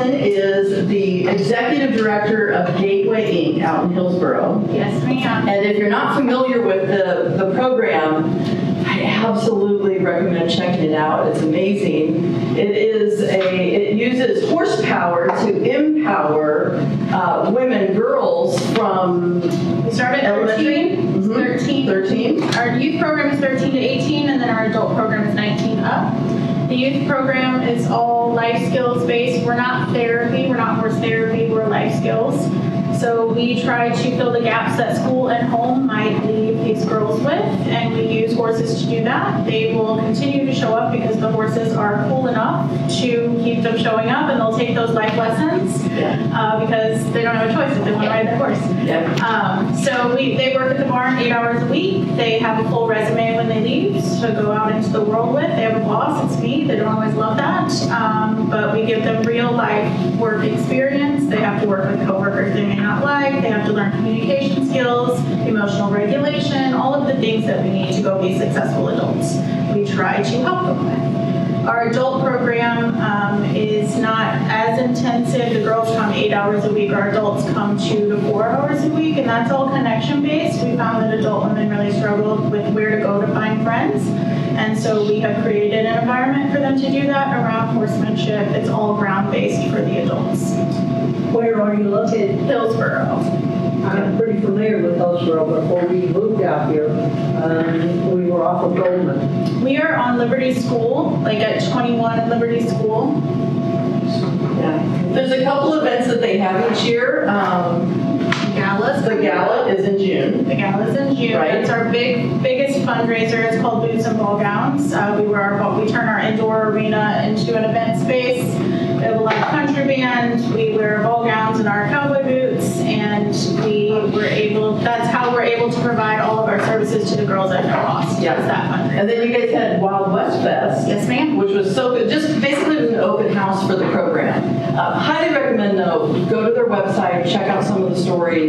Allison is the executive director of Gateway Inc. out in Hillsboro. Yes, ma'am. And if you're not familiar with the program, I absolutely recommend checking it out. It's amazing. It uses horsepower to empower women, girls from We start at 13. 13. Our youth program is 13 to 18, and then our adult program is 19 up. The youth program is all life skills based. We're not therapy, we're not horse therapy, we're life skills. So we try to fill the gaps that school and home might leave these girls with, and we use horses to do that. They will continue to show up because the horses are cool enough to keep them showing up, and they'll take those life lessons because they don't have a choice if they want to ride their horse. So they work at the barn 8 hours a week. They have a full resume when they leave to go out into the world with. They have a boss, it's me. They don't always love that, but we give them real life work experience. They have to work with coworkers they may not like. They have to learn communication skills, emotional regulation, all of the things that we need to go be successful adults. We try to help them with. Our adult program is not as intensive. The girls come 8 hours a week. Our adults come 2 to 4 hours a week, and that's all connection based. We found that adult women really struggle with where to go to find friends. And so we have created an environment for them to do that around horsemanship. It's all ground-based for the adults. Where are you located? Hillsboro. I'm pretty familiar with Hillsboro. Before we moved out here, we were off of Goldman. We are on Liberty School, like at 21 Liberty School. Yeah. There's a couple events that they have each year. Galas. The gala is in June. The gala's in June. Right. It's our biggest fundraiser. It's called Boots and Ball Gowns. We turn our indoor arena into an event space. We have a live country band. We wear ball gowns and our cowboy boots, and that's how we're able to provide all of our services to the girls at no cost. Yeah. It's that fundraiser. And then you guys had Wild West Fest. Yes, ma'am. Which was so good. Just basically it was an open house for the program. Highly recommend though, go to their website, check out some of the stories.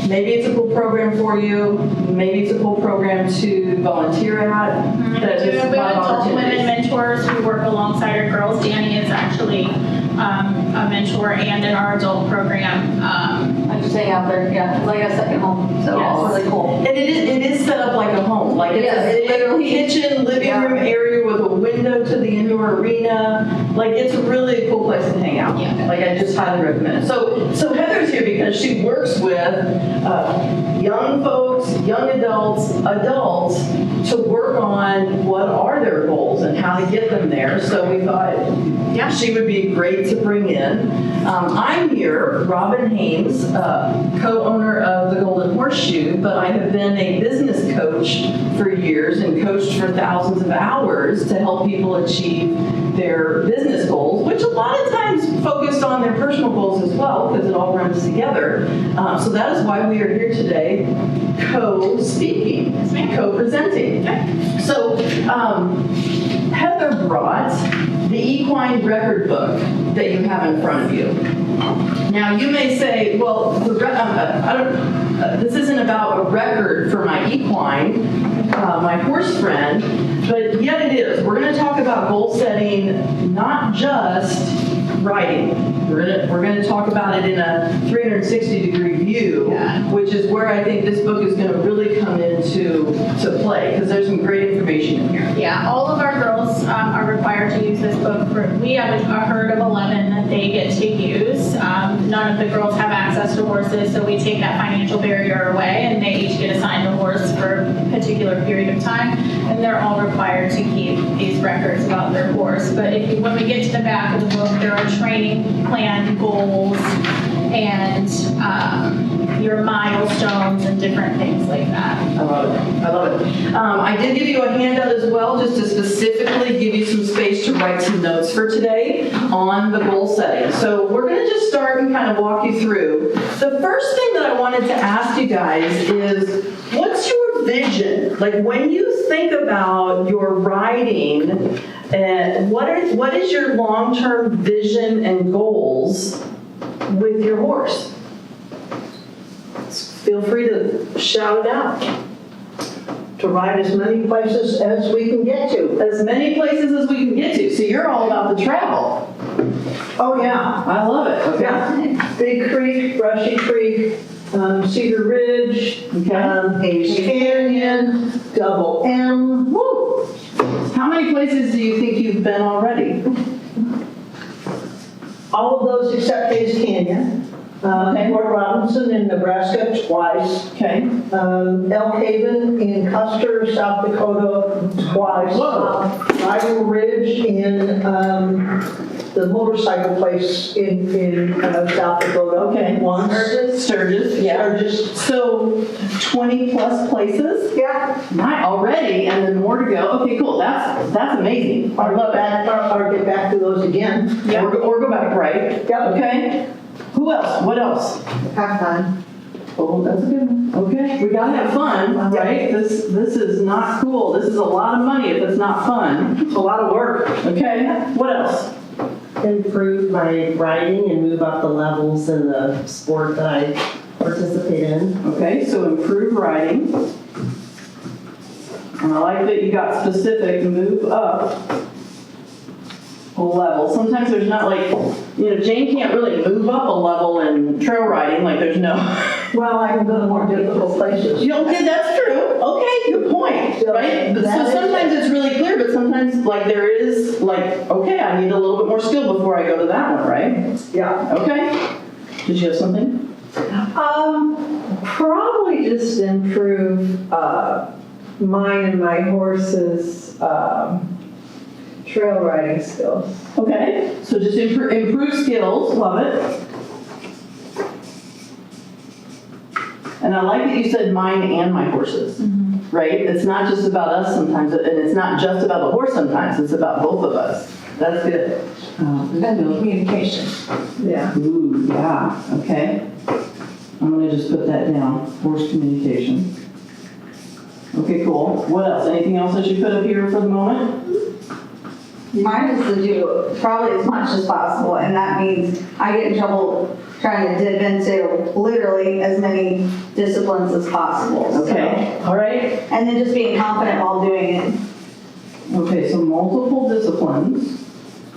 Maybe it's a cool program for you. Maybe it's a cool program to volunteer at. We have adult women mentors who work alongside our girls. Danny is actually a mentor and in our adult program. I just hang out there, yeah, it's like a second home, so Yes. it's really cool. And it is set up like a home. Like it's a literally. kitchen, living room area with a window to the indoor arena. Like it's a really cool place to hang out. Yeah. Like I just highly recommend it. So Heather's here because she works with young folks, young adults to work on what are their goals and how to get them there. So we thought she would be great to bring in. I'm here, Robin Haynes, co-owner of the Golden Horseshoe, but I have been a business coach for years and coached for thousands of hours to help people achieve their business goals, which a lot of times focused on their personal goals as well, because it all runs together. So that is why we are here today, co-speaking, co-presenting. So Heather brought the equine record book that you have in front of you. Now you may say, well, this isn't about a record for my equine, my horse friend, but yet it is. We're going to talk about goal setting, not just riding. We're going to talk about it in a 360-degree view, which is where I think this book is going to really come into play, because there's some great information in here. Yeah, all of our girls are required to use this book. We have a herd of 11 that they get to use. None of the girls have access to horses, so we take that financial barrier away, and they each get assigned a horse for a particular period of time, and they're all required to keep these records about their horse. But when we get to the back of the book, there are training plan goals and your milestones and different things like that. I love it. I did give you a handout as well, just to specifically give you some space to write some notes for today on the goal setting. So we're going to just start and kind of walk you through. The first thing that I wanted to ask you guys is, what's your vision? Like when you think about your riding, what is your long-term vision and goals with your horse? Feel free to shout it out. To ride as many places as we can get to. As many places as we can get to. So you're all about the travel. Oh, yeah. I love it, okay. Yeah. Big Creek, Brushy Creek, Cedar Ridge, Hayes Canyon, Double M. Woo! How many places do you think you've been already? All of those except Hayes Canyon. Okay. Fort Robinson in Nebraska twice. Okay. Elk Haven in Custer, South Dakota twice. Whoa. Bridle Ridge in the motorcycle place in South Dakota. Okay. Once. Sturgis, yeah. Sturgis. So 20 plus places? Yeah. Not already, and then more to go. Okay, cool. That's amazing. I love it. Or get back to those again. Yeah. Or go back, right? Yep. Okay. Who else? What else? Have fun. Oh, that's a good one. Okay, we gotta have fun, right? This is not cool. This is a lot of money if it's not fun. It's a lot of work. Okay, what else? Improve my riding and move up the levels in the sport that I participate in. Okay, so improve riding. And I like that you got specific, move up a level. Sometimes there's not like, Jane can't really move up a level in trail riding, like there's no. Well, I can go to more difficult places. Okay, that's true. Okay, good point, right? But so sometimes it's really clear, but sometimes like there is like, okay, I need a little bit more skill before I go to that one, right? Yeah. Okay. Did you have something? Probably just improve mine and my horse's trail riding skills. Okay, so just improve skills, love it. And I like that you said mine and my horses, right? It's not just about us sometimes, and it's not just about the horse sometimes, it's about both of us. That's good. Communication. Yeah. Ooh, yeah, okay. I'm gonna just put that down, horse communication. Okay, cool. What else? Anything else I should put up here for the moment? Mine is to do probably as much as possible, and that means I get in trouble trying to dip into literally as many disciplines as possible. So- Okay, all right. And then just being confident while doing it. Okay, so multiple disciplines.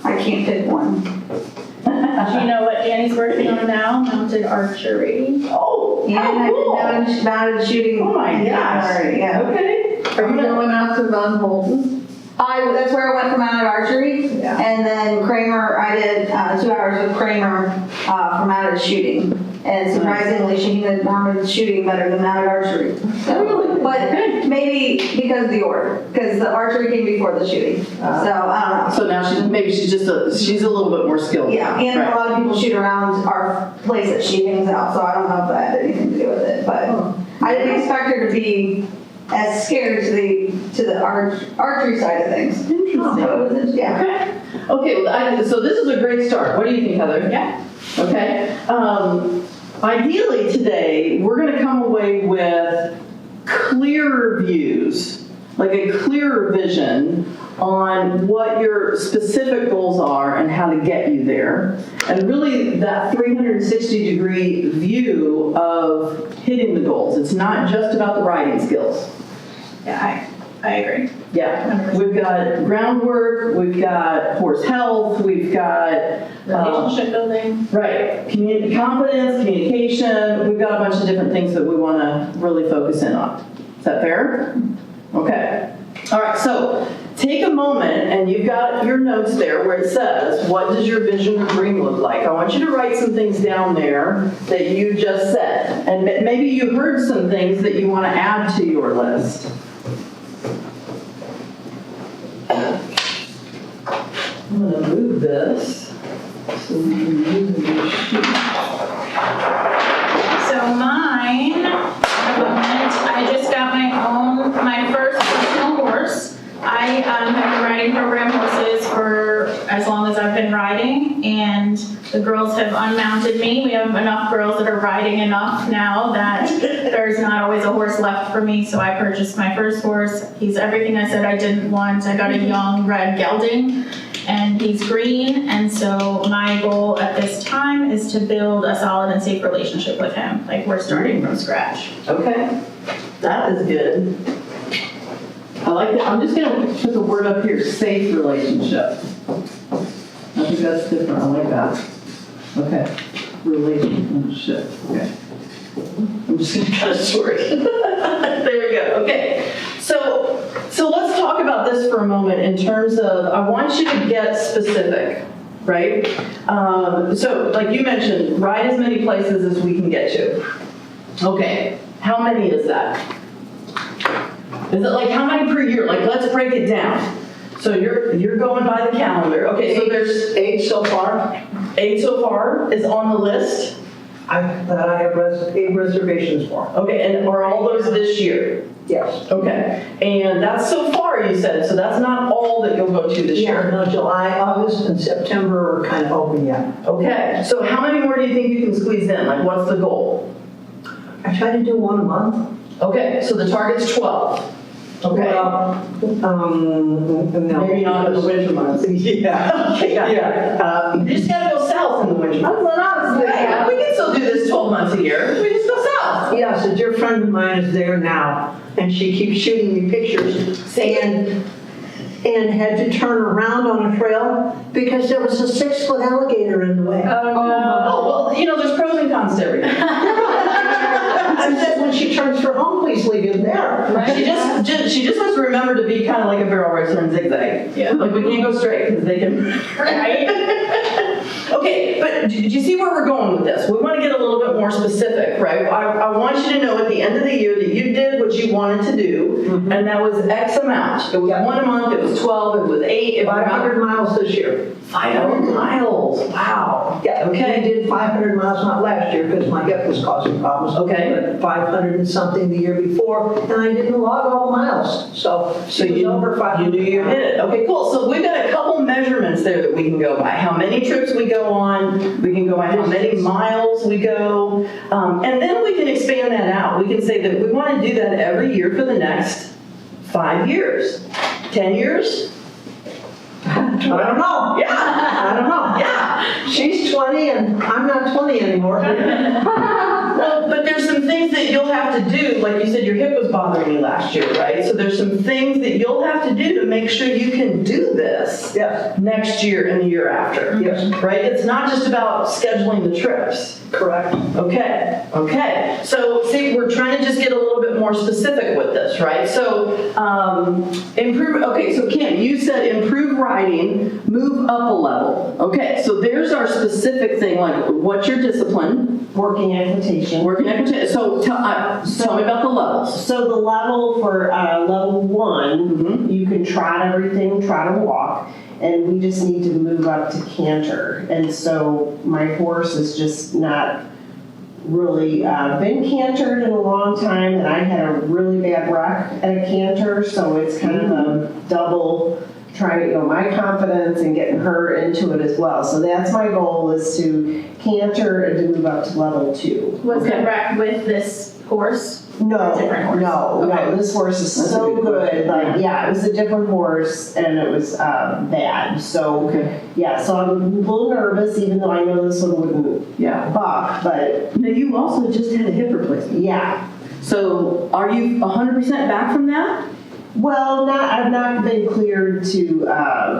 I can't pick one. Do you know what Danny's working on now? Mounted archery. Oh, And how I've cool. been mounted shooting. Oh my in gosh. January, yeah. Okay. Are you going out to Von Holton? That's where I went for mounted archery. Yeah. And then Kramer, I did 2 hours with Kramer for mounted shooting. And surprisingly, she did mounted shooting better than mounted archery. So, Really? but Okay. maybe because of the order, because the archery came before the shooting. So I don't know. So now she's a little bit more skilled. Yeah, and Right. a lot of people shoot around our place that she hangs out, so I don't know if that had anything to do with it. But I didn't expect her to be as scared to the archery side of things. Interesting. So it was, yeah. Okay, well, so this is a great start. What do you think, Heather? Yeah. Okay. Ideally today, we're going to come away with clearer views, like a clearer vision on what your specific goals are and how to get you there. And really that 360-degree view of hitting the goals. It's not just about the riding skills. Yeah, I agree. Yeah, 100%. we've got groundwork, we've got horse health, we've got Relationship building. right, confidence, communication. We've got a bunch of different things that we want to really focus in on. Is that fair? Okay. All right, so take a moment, and you've got your notes there where it says, what does your vision or dream look like? I want you to write some things down there that you just said. And maybe you heard some things that you want to add to your list. I'm going to move this so we can use the sheet. So mine, I just got my first personal horse. I have been riding program horses for as long as I've been riding, and the girls have unmounted me. We have enough girls that are riding enough now that there's not always a horse left for me, so I purchased my first horse. He's everything I said I didn't want. I got a young red gelding, and he's green, and so my goal at this time is to build a solid and safe relationship with him. Like, we're starting from scratch. Okay, that is good. I like that. I'm just going to put the word up here, safe relationship. That's think that's different, I like that. Okay, relationship, okay. I'm just gonna cut it short. There we go, okay. So let's talk about this for a moment in terms of, I want you to get specific, right? So like you mentioned, ride as many places as we can get to. Okay, how many is that? Is it like how many per year? Like, let's break it down. So you're going by the calendar. Okay, so there's 8 so far. 8 so far is on the list. That I have 8 reservations for. Okay, and are all those this year? Yes. Okay, and that's so far, you said, so that's not all that you'll go to this Yeah, year? no, July, August, and September are kind of open yet. Okay, so how many more do you think you can squeeze in? Like, what's the goal? I try to do 1 a month. Okay, so the target's 12. Okay. Well, no. Maybe not in the winter months. Yeah. Okay, got it. Yeah. You just gotta go south in the winter months. That's what I was thinking. Yeah, we can still do this 12 months a year. We just go south. Yes, a dear friend of mine is there now, and she keeps shooting me pictures, and had to turn around on a trail because there was a 6-foot alligator in the way. Oh, well, you know, there's pros and cons to everything. I said, when she turns for home, please leave him there. She just has to remember to be kind of like a barrel racer and zigzag. Yeah. Like we can't go straight because they can. Right? Okay, but do you see where we're going with this? We want to get a little bit more specific, right? I want you to know at the end of the year that you did what you wanted to do, and that was X amount. It was 1 a month, it was 12, it was 8. 500 miles this year. 500 miles. Wow. Yeah, okay. I did 500 miles, not last year, because my hip was causing problems. Okay. But 500 and something the year before, and I didn't log all the miles. So she was over 500. You knew you hit it. Okay, cool. So we've got a couple measurements there that we can go by. How many trips we go on, we can go by how many miles we go, and then we can expand that out. We can say that we want to do that every year for the next 5 years. 10 years? I don't know. Yeah. I don't know. Yeah. She's 20 and I'm not 20 anymore. Well, but there's some things that you'll have to do, like you said, your hip was bothering you last year, right? So there's some things that you'll have to do to make sure you can do this Yes. next year and the year after. Yes. Right? It's not just about scheduling the trips. Correct. Okay. So see, we're trying to just get a little bit more specific with this, right? So improve. Okay, so Kim, you said improve riding, move up a level. Okay, so there's our specific thing. Like, what's your discipline? Working equitation. Working equitation. So tell me about the levels. So the level for level 1, you can trot everything, trot and walk, and we just need to move up to canter. And so my horse is just not really been cantered in a long time, and I had a really bad wreck at a canter, so it's kind of a double trying, my confidence and getting her into it as well. So that's my goal, is to canter and to move up to level 2. Was it wrecked with this horse? No, Different horse. no, Okay. this horse is That's a so good good. question. Like, yeah, it was a different horse and it was bad. So, yeah, so I'm a little nervous, even though I know this one wouldn't Yeah. buck, but Now you also just had a hip replacement. yeah. So are you 100% back from that? Well, I've not been cleared to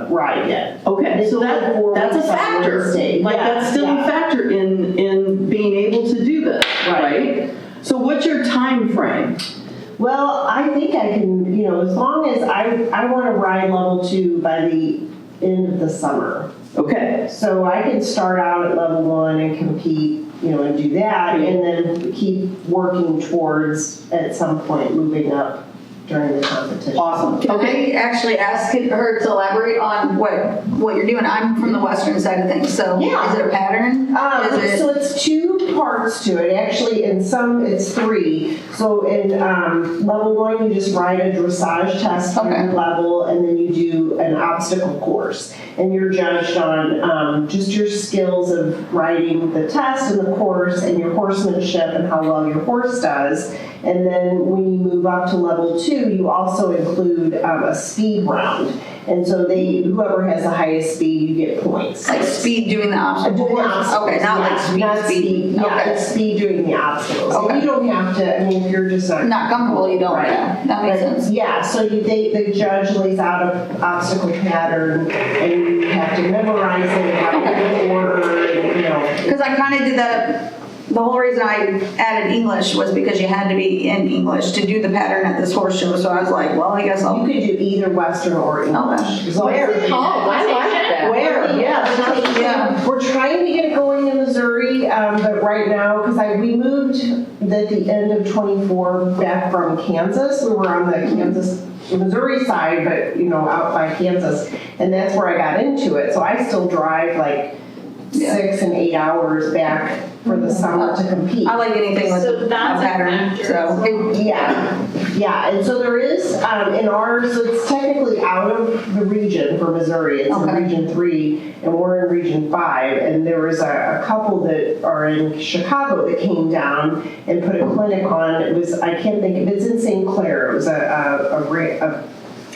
ride yet. Okay, It's so only 4 that's a weeks on factor. Wednesday. Like, Yeah, that's still yeah. a factor in being able to do this, right? So what's your time frame? Well, I think I can, as long as I want to ride level 2 by the end of the summer. Okay. So I can start out at level 1 and compete, and do that, and then keep working towards, at some point, moving up during the competition. Awesome. Can I actually ask her to elaborate on what you're doing? I'm from the western side of things, so Yeah. is it a pattern? Is it? So it's 2 parts to it. Actually, in some, it's 3. So in level 1, you just ride a dressage test for Okay. your level, and then you do an obstacle course. And you're judged on just your skills of riding the test and the course, and your horsemanship and how well your horse does. And then when you move up to level 2, you also include a speed round. And so whoever has the highest speed, you get points. Like speed doing the obstacle? Doing obstacles, Okay, not like yeah, speed, not speed. Yeah, Okay. it's speed doing the obstacles. And Okay. you don't have to, I mean, if you're just Not comfortable, you don't, Right. yeah, that makes But, sense. yeah, so the judge lays out an obstacle pattern and you have to memorize it, have it in order, and, you know. Because I kind of did that, the whole reason I added English was because you had to be in English to do the pattern at this horse show, so I was like, well, I guess You I'll. could do either Western or English. As long as- What's it called? I like that. Where? Yeah. We're trying to get it going in Missouri, but right now, because we moved at the end of '24 back from Kansas. We were on the Missouri side, but, you know, out by Kansas. And that's where I got into it. So I still drive like 6 and 8 hours back for the summer to compete. I like anything with So a that's a pattern, factor so. as well. Yeah, and so there is, in ours, so it's technically out of the region for Missouri, it's in Okay. Region 3, and we're in Region 5, and there was a couple that are in Chicago that came down and put a clinic on, it was, I can't think of, it's in St. Clair, it was a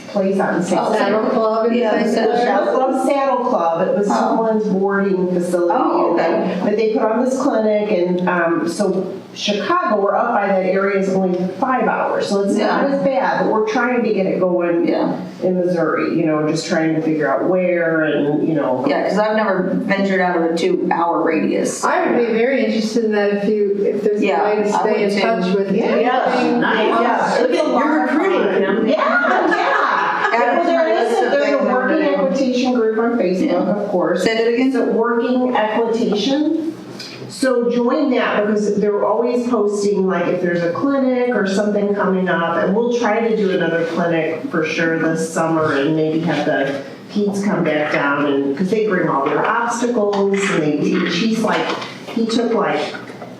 place out in St. Oh, Clair. Saddle Club in Yeah, St. It Clair. was Saddle Club. It was someone's boarding facility. Oh, okay. But they put on this clinic, and so Chicago, we're up by that area, is only 5 hours. So it's not as bad, but we're trying to get it going Yeah. in Missouri, you know, just trying to figure out where and, you know. Yeah, because I've never ventured out of a 2-hour radius. I would be very interested in that if there's a Yeah, way to I stay would in too. touch with Yeah. anything. Nice. Yeah. Look at, you're recruiting, Kim. Yeah. Add it to my list of There's things a I'm working gonna do. equitation group on Facebook, of course. Say that again? It's a working equitation. So join that because they're always posting like if there's a clinic or something coming up, and we'll try to do another clinic for sure this summer and maybe have the Pete's come back down and because they bring all their obstacles and they teach. He took like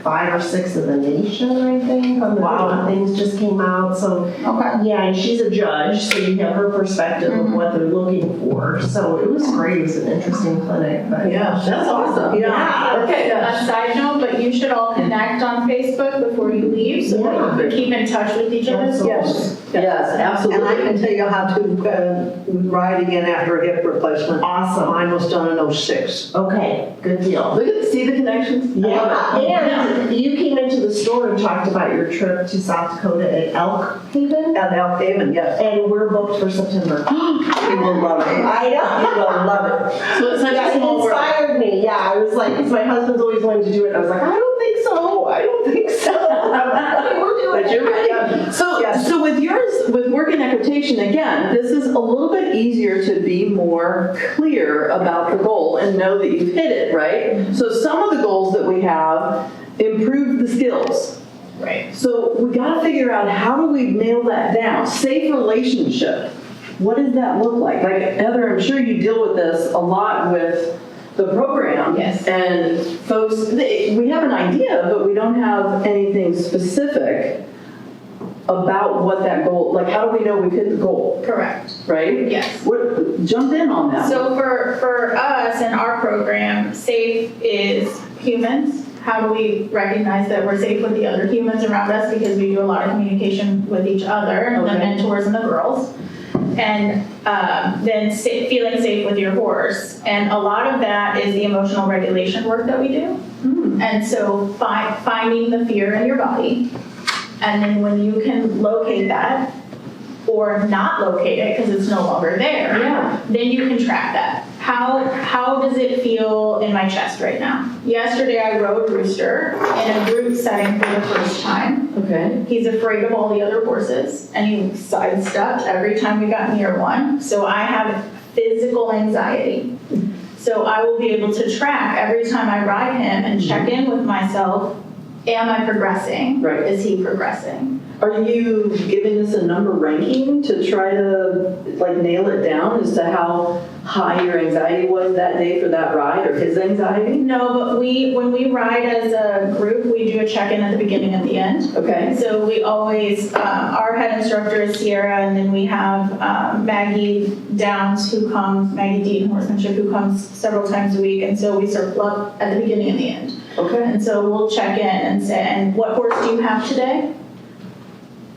5 or 6 of the nation, I think, on the things just came out. So Okay. yeah, and she's a judge, so you have her perspective of what they're looking for. So it was great. It was an interesting clinic. But Yeah, that's awesome. Yeah. Okay. A side note, but you should all connect on Facebook before you leave so that you can keep in touch with each other. Yes, Yes, and I absolutely. can tell you how to ride again after a hip replacement. Awesome. Mine was done in '06. Okay, good deal. Look at, see the connections? I love it. And you came into the store and talked about your trip to South Dakota at Elk Haven, At Elk Haven, yes. and we're booked for September. You will love it. I know. You will love it. So it's such Yeah, a it small world. inspired me. Yeah, I was like, because my husband's always wanted to do it. And I was like, I don't think so. I don't think so. Okay, we're doing But it. you're ready. So, Yes. so with yours, with working equitation, again, this is a little bit easier to be more clear about the goal and know that you've hit it, right? So some of the goals that we have improve the skills. Right. So we got to figure out how do we nail that down? Safe relationship. What does that look like? Like Heather, I'm sure you deal with this a lot with the program. Yes. And folks, we have an idea, but we don't have anything specific about what that goal, like how do we know we've hit the goal, Correct. right? Yes. Jump in on that. So for us in our program, safe is humans. How do we recognize that we're safe with the other humans around us? Because we do a lot of communication with each other, and the Okay. mentors and the girls. And then feeling safe with your horse. And a lot of that is the emotional regulation work that we do. And so finding the fear in your body. And then when you can locate that, or not locate it because it's no longer there, Yeah. then you can track that. How does it feel in my chest right now? Yesterday I rode Rooster in a group setting for the first time. Okay. He's afraid of all the other horses, and he sidestepped every time we got near one. So I have physical anxiety. So I will be able to track every time I ride him and check in with myself. Am I progressing? Right. Is he progressing? Are you giving us a number ranking to try to like nail it down as to how high your anxiety was that day for that ride or his anxiety? No, but when we ride as a group, we do a check-in at the beginning and the end. Okay. So we always, our head instructor is Sierra, and then we have Maggie Downs who comes, Maggie Deaton Horsemanship, who comes several times a week, and so we circle up at the beginning and the end. Okay. And so we'll check in and say, and what horse do you have today?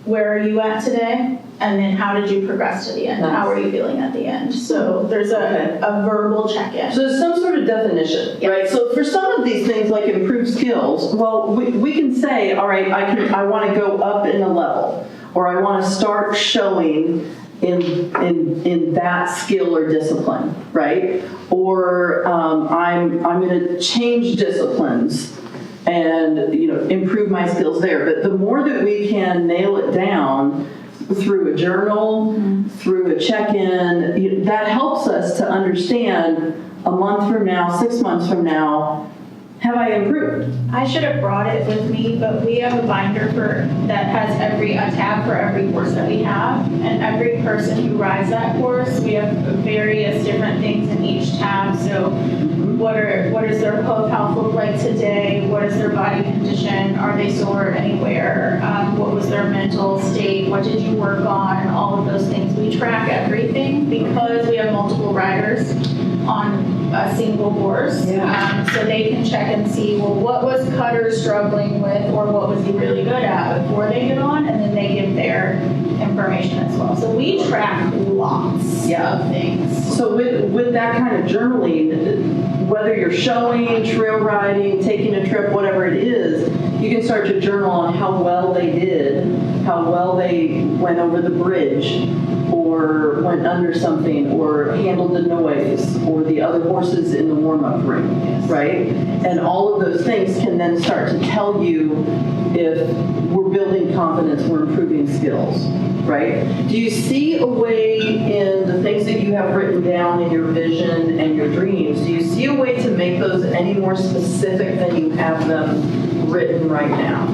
where are you at today? And then how did you progress to the end? How are you feeling at the end? So there's Okay. a verbal check-in. So there's some sort of definition, right? So for some of these things like improved skills, well, we can say, all right, I want to go up in a level, or I want to start showing in that skill or discipline, right? Or I'm going to change disciplines and improve my skills there. But the more that we can nail it down through a journal, through a check-in, that helps us to understand a month from now, 6 months from now, have I improved? I should have brought it with me, but we have a binder that has a tab for every course that we have, and every person who rides that course, we have various different things in each tab. So what does their hoof health look like today? What is their body condition? Are they sore anywhere? What was their mental state? What did you work on? All of those things. We track everything because we have multiple riders on a single horse. So they can check and see, well, what was Cutter struggling with, or what was he really good at before they get on, and then they give their information as well. So we track lots of things. So with that kind of journaling, whether you're showing, trail riding, taking a trip, whatever it is, you can start to journal on how well they did, how well they went over the bridge, or went under something, or handled the noise, or the other horses in the warm-up ring, right? And all of those things can then start to tell you if we're building confidence, we're improving skills, right? Do you see a way in the things that you have written down in your vision and your dreams, do you see a way to make those any more specific than you have them written right now?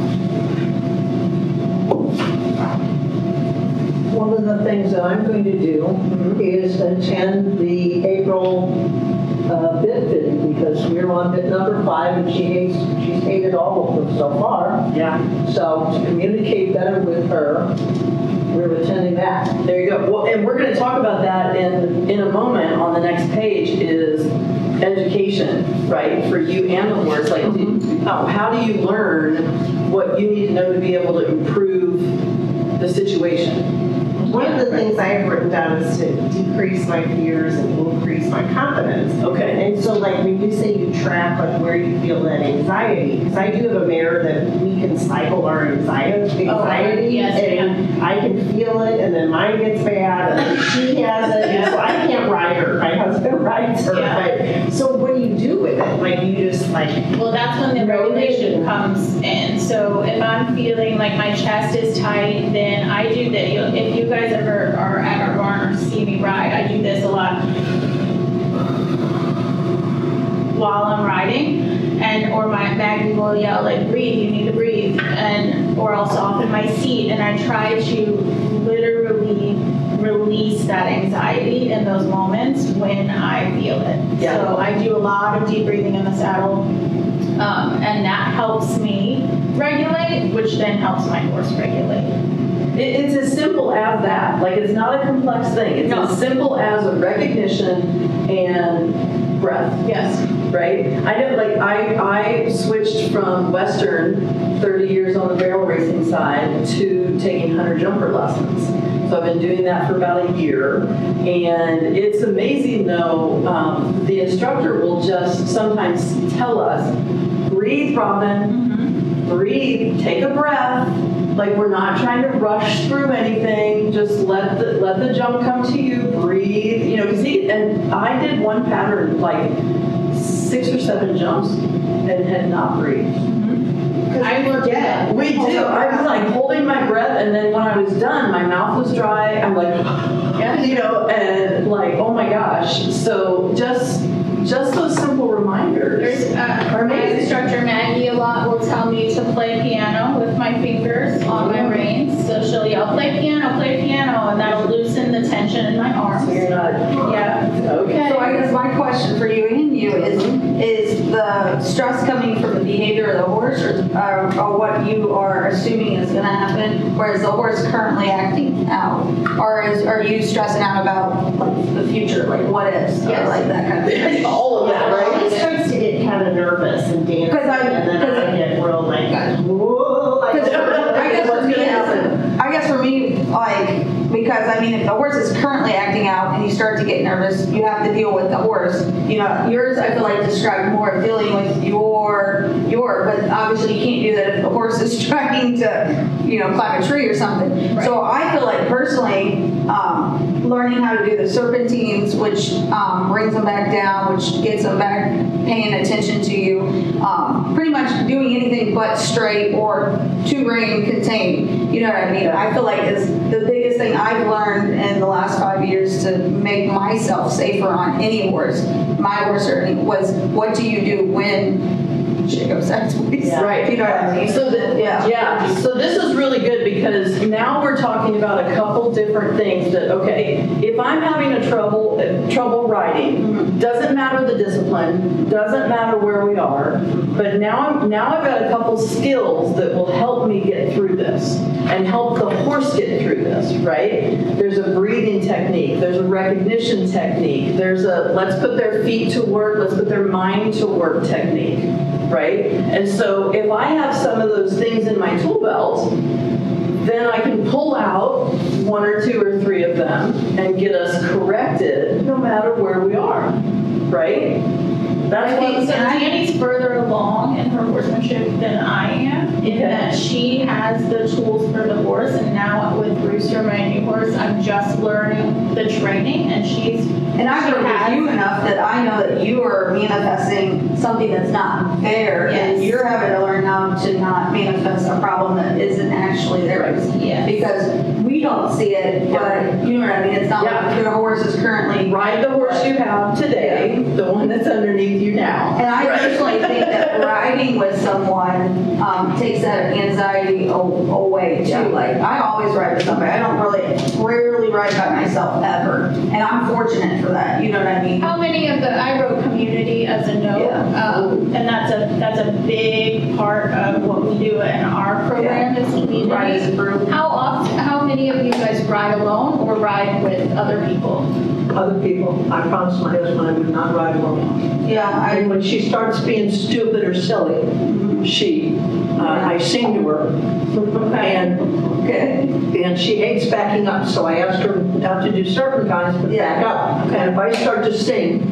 One of the things that I'm going to do is attend the April bit fitting, because we're on bit number 5 and she's hated all of them so far. Yeah. So to communicate better with her, we're attending that. There you go. Well, and we're going to talk about that in a moment. On the next page is education, right, for you and the horse. Like, how do you learn what you need to know to be able to improve the situation? One of the things I have written down is to decrease my fears and increase my confidence. Okay. And so like when you say you track like where you feel that anxiety, because I do have a mare that we can cycle our anxiety yes, and I can feel it, and then mine gets bad and then she has it, and so I can't ride her. My husband rides her. But so what do you do with it? Like you just like, Well, that's when the regulation comes in. So if I'm feeling like my chest is tight, then I do that. If you guys ever are at our barn or see me ride, I do this a lot while I'm riding, or my Maggie will yell like, breathe, you need to breathe, or I'll soften my seat, and I try to literally release that anxiety in those moments when I feel it. Yeah. So I do a lot of deep breathing in the saddle, and that helps me regulate, which then helps my horse regulate. It's as simple as that. Like, it's not a complex thing. It's as simple as a recognition and breath. Yes. Right? I know, like, I switched from Western, 30 years on the barrel racing side, to taking hunter jumper lessons. So I've been doing that for about a year. And it's amazing, though, the instructor will just sometimes tell us, breathe, Robin, breathe, take a breath. Like, we're not trying to rush through anything. Just let the jump come to you. Breathe. Because and I did one pattern, like 6 or 7 jumps, and had not breathed. I forget. We do. I was like holding my breath, and then when I was done, my mouth was dry. I'm like, and like, oh my gosh. So just those simple reminders. There's are my amazing. instructor Maggie a lot will tell me to play piano with my fingers on my reins. So she'll yell, play piano, and that'll loosen the tension in my arms. So you're not. Yeah. Okay. So I guess my question for you and you is the stress coming from the behavior of the horse, or what you are assuming is going to happen, or is the horse currently acting out, or are you stressing out about like the future, like what ifs, or like that kind of thing? All of that, right? it starts to get kind of nervous and dancing, and then I get real like, whoa, like, I guess because, I mean, if the horse is currently acting out and you start to get nervous, you have to deal with the horse. You know, yours, I feel like, described more of dealing with your, but obviously you can't do that if the horse is trying to, you know, climb a tree or something. Right. So I feel like personally, learning how to do the serpentines, which brings them back down, which gets them back paying attention to you, pretty much doing anything but straight or to rein contain. You know what I mean? I feel like is the biggest thing I've learned in the last 5 years to make myself safer on any horse, my horse or any, was what do you do when shit goes sideways? Right. You know what I mean? So so this is really good because now we're talking about a couple different things that, okay, if I'm having a trouble riding, doesn't matter the discipline, doesn't matter where we are, but now I've got a couple skills that will help me get through this and help the horse get through this, right? There's a breathing technique, there's a recognition technique, there's a let's put their feet to work, let's put their mind to work technique. Right? And so if I have some of those things in my tool belt, then I can pull out 1 or 2 or 3 of them and get us corrected no matter where we are. Right? That's I think what so. Danny's further along in her horsemanship than I am, in Okay. that she has the tools for the horse, and now with Rooster, my new horse, I'm just learning the training, and she's. And I've she worked with has- you enough that I know that you are manifesting something that's not there. And Yes. you're having to learn how to not manifest a problem that isn't actually there. Yes. Because we don't see it, but you know what I mean? It's not Yeah. like the horse is currently. ride the horse you have today, the one that's underneath you now. And I Right. personally think that riding with someone takes that anxiety away too. Yeah. Like, I always ride with somebody. I don't rarely ride by myself ever. And I'm fortunate for that. You know what I mean? How many of the, I wrote community as a note, and that's a big part of what we do in our program is community. Ride as a group. How many of you guys ride alone or ride with other people? Other people, I promised my husband I would not ride alone. Yeah, And when she starts being stupid or silly, I sing to her, and she hates backing up, so I asked her not to do serpentines, but back up. And if I start to sing,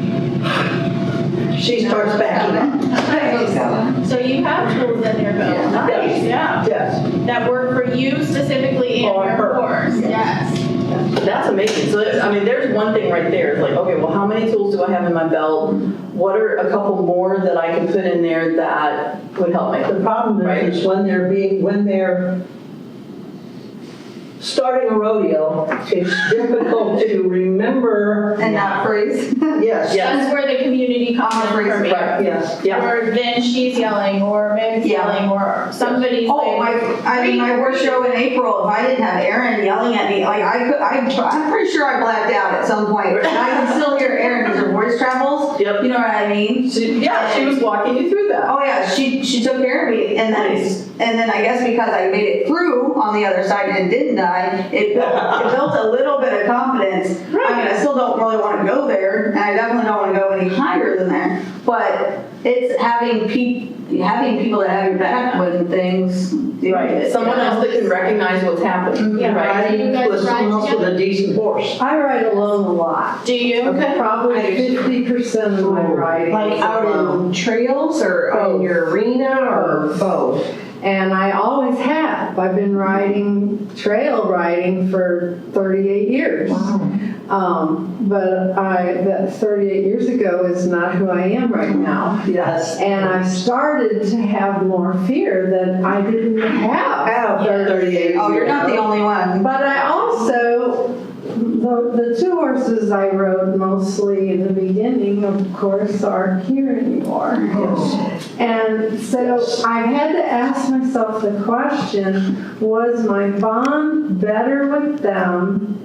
she starts backing up. So you have tools in your belt. Yeah. Nice, yeah. Yes. That work for you specifically and For your her. horse. Yes. That's amazing. So, I mean, there's one thing right there. It's like, okay, well, how many tools do I have in my belt? What are a couple more that I can put in there that would help me? The problem is when they're starting a rodeo, it's difficult to remember. and not freeze. Yes. Yeah. That's where the community comes in for me. Right. Yes. Yeah. Or then she's yelling, or Meg's Yeah. yelling, or somebody's Oh, like, I mean, my horse show in April, if I didn't have Erin yelling at me, like I'm pretty sure I blacked out at some point. And I can still hear Erin because her voice travels. Yep. You know what I mean? She was walking you through that. Oh yeah, she took care of me, and then I guess because I made it through on the other side and didn't die, it built a little bit of confidence. I mean, I still don't really want to go there, and I definitely don't want to go any higher than there. But it's having people that have your back when things. Right. Someone else that can recognize what's happening. Yeah. Right. Do you guys With someone ride else with together? a decent horse. I ride alone a lot. Do you? Okay. Probably 50% of my riding. Like is out alone. in trails or in your arena or both? And I always have. I've been trail riding for 38 years. But that 38 years ago is not who I am right now. Yes. And I've started to have more fear that I didn't have 38 Oh, you're not the only one. But I also, the 2 horses I rode mostly in the beginning, of course, aren't here anymore. And so I had to ask myself the question, was my bond better with them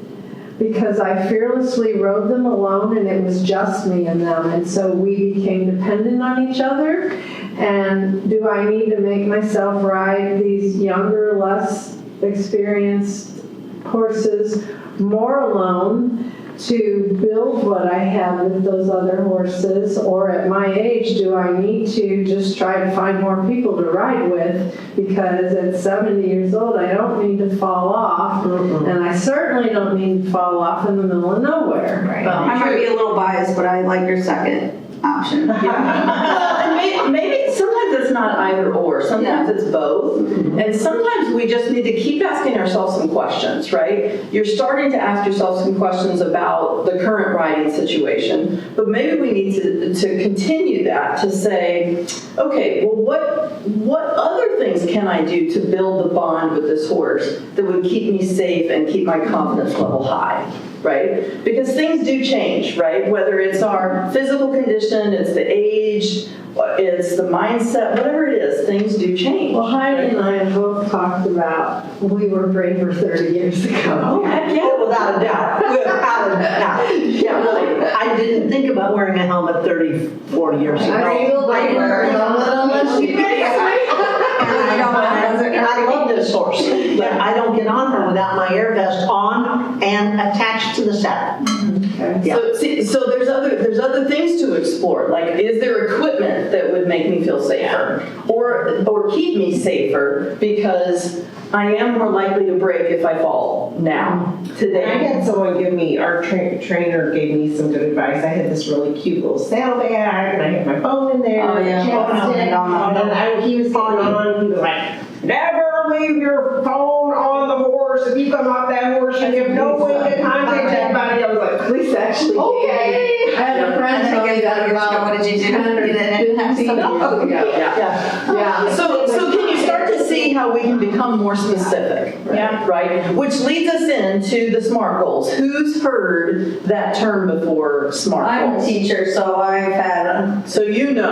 because I fearlessly rode them alone and it was just me and them, and so we became dependent on each other? And do I need to make myself ride these younger, less experienced horses more alone to build what I have with those other horses? Or at my age, do I need to just try to find more people to ride with? Because at 70 years old, I don't need to fall off. And I certainly don't need to fall off in the middle of nowhere. I might be a little biased, but I like your second option. Well, and maybe sometimes it's not either or. Sometimes it's both. And sometimes we just need to keep asking ourselves some questions, right? You're starting to ask yourself some questions about the current riding situation, but maybe we need to continue that to say, okay, well, what other things can I do to build the bond with this horse that would keep me safe and keep my confidence level high? Right? Because things do change, right? Whether it's our physical condition, it's the age, it's the mindset, whatever it is, things do change. Well, Heidi and I have both talked about we were braver 30 years ago. Oh, heck yeah. Without a doubt, without a doubt. Yeah, really, I didn't think about wearing a helmet 30, 40 years ago. I feel like we're unless you I love this horse, but I don't get on her without my air vest on and attached to the saddle. Yeah. So there's other things to explore. Like, is there equipment that would make me feel safer, or keep me safer because I am more likely to break if I fall now I today. had someone give me, our trainer gave me some good advice. I had this really cute little saddlebag, and I had my phone in there. Oh, yeah. And he was getting on, he was like, never leave your phone on the horse. If you come off that horse, you have no way to contact anybody. I was like, Police actually okay. I had a friend tell me that about What did you do? 150 years ago. Yeah. So can you start to see how we can become more specific? Yeah. Right? Which leads us into the SMART goals. Who's heard that term before, SMART I'm a goals? teacher, so I've had them. So you know,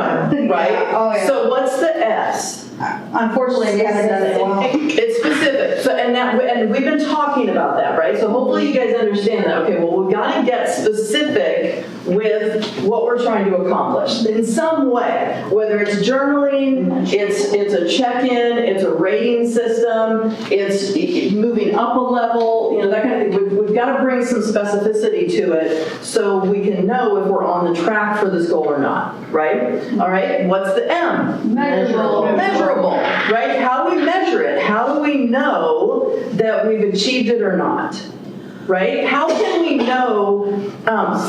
right? Yeah. Oh, yeah. So what's the S? Unfortunately, we haven't done it well. It's specific. So and we've been talking about that, right? So hopefully you guys understand that. Okay, well, we've got to get specific with what we're trying to accomplish in some way, whether it's journaling, it's a check-in, it's a rating system, it's moving up a level, that kind of thing. We've got to bring some specificity to it so we can know if we're on the track for this goal or not, right? All right, what's the M? Measurable, right? How do we measure it? How do we know that we've achieved it or not? Right? How can we know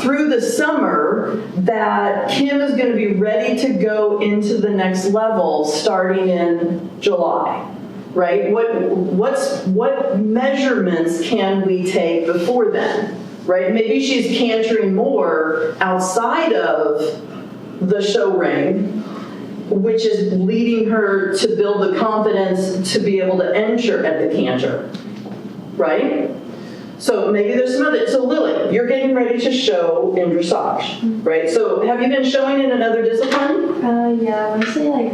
through the summer that Kim is going to be ready to go into the next level starting in July? Right? What measurements can we take before then? Right? Maybe she's cantering more outside of the show ring, which is leading her to build the confidence to be able to enter at the canter. Right? So maybe there's some other, so Lily, you're getting ready to show in dressage, right? So have you been showing in another discipline? Yeah, I want to say like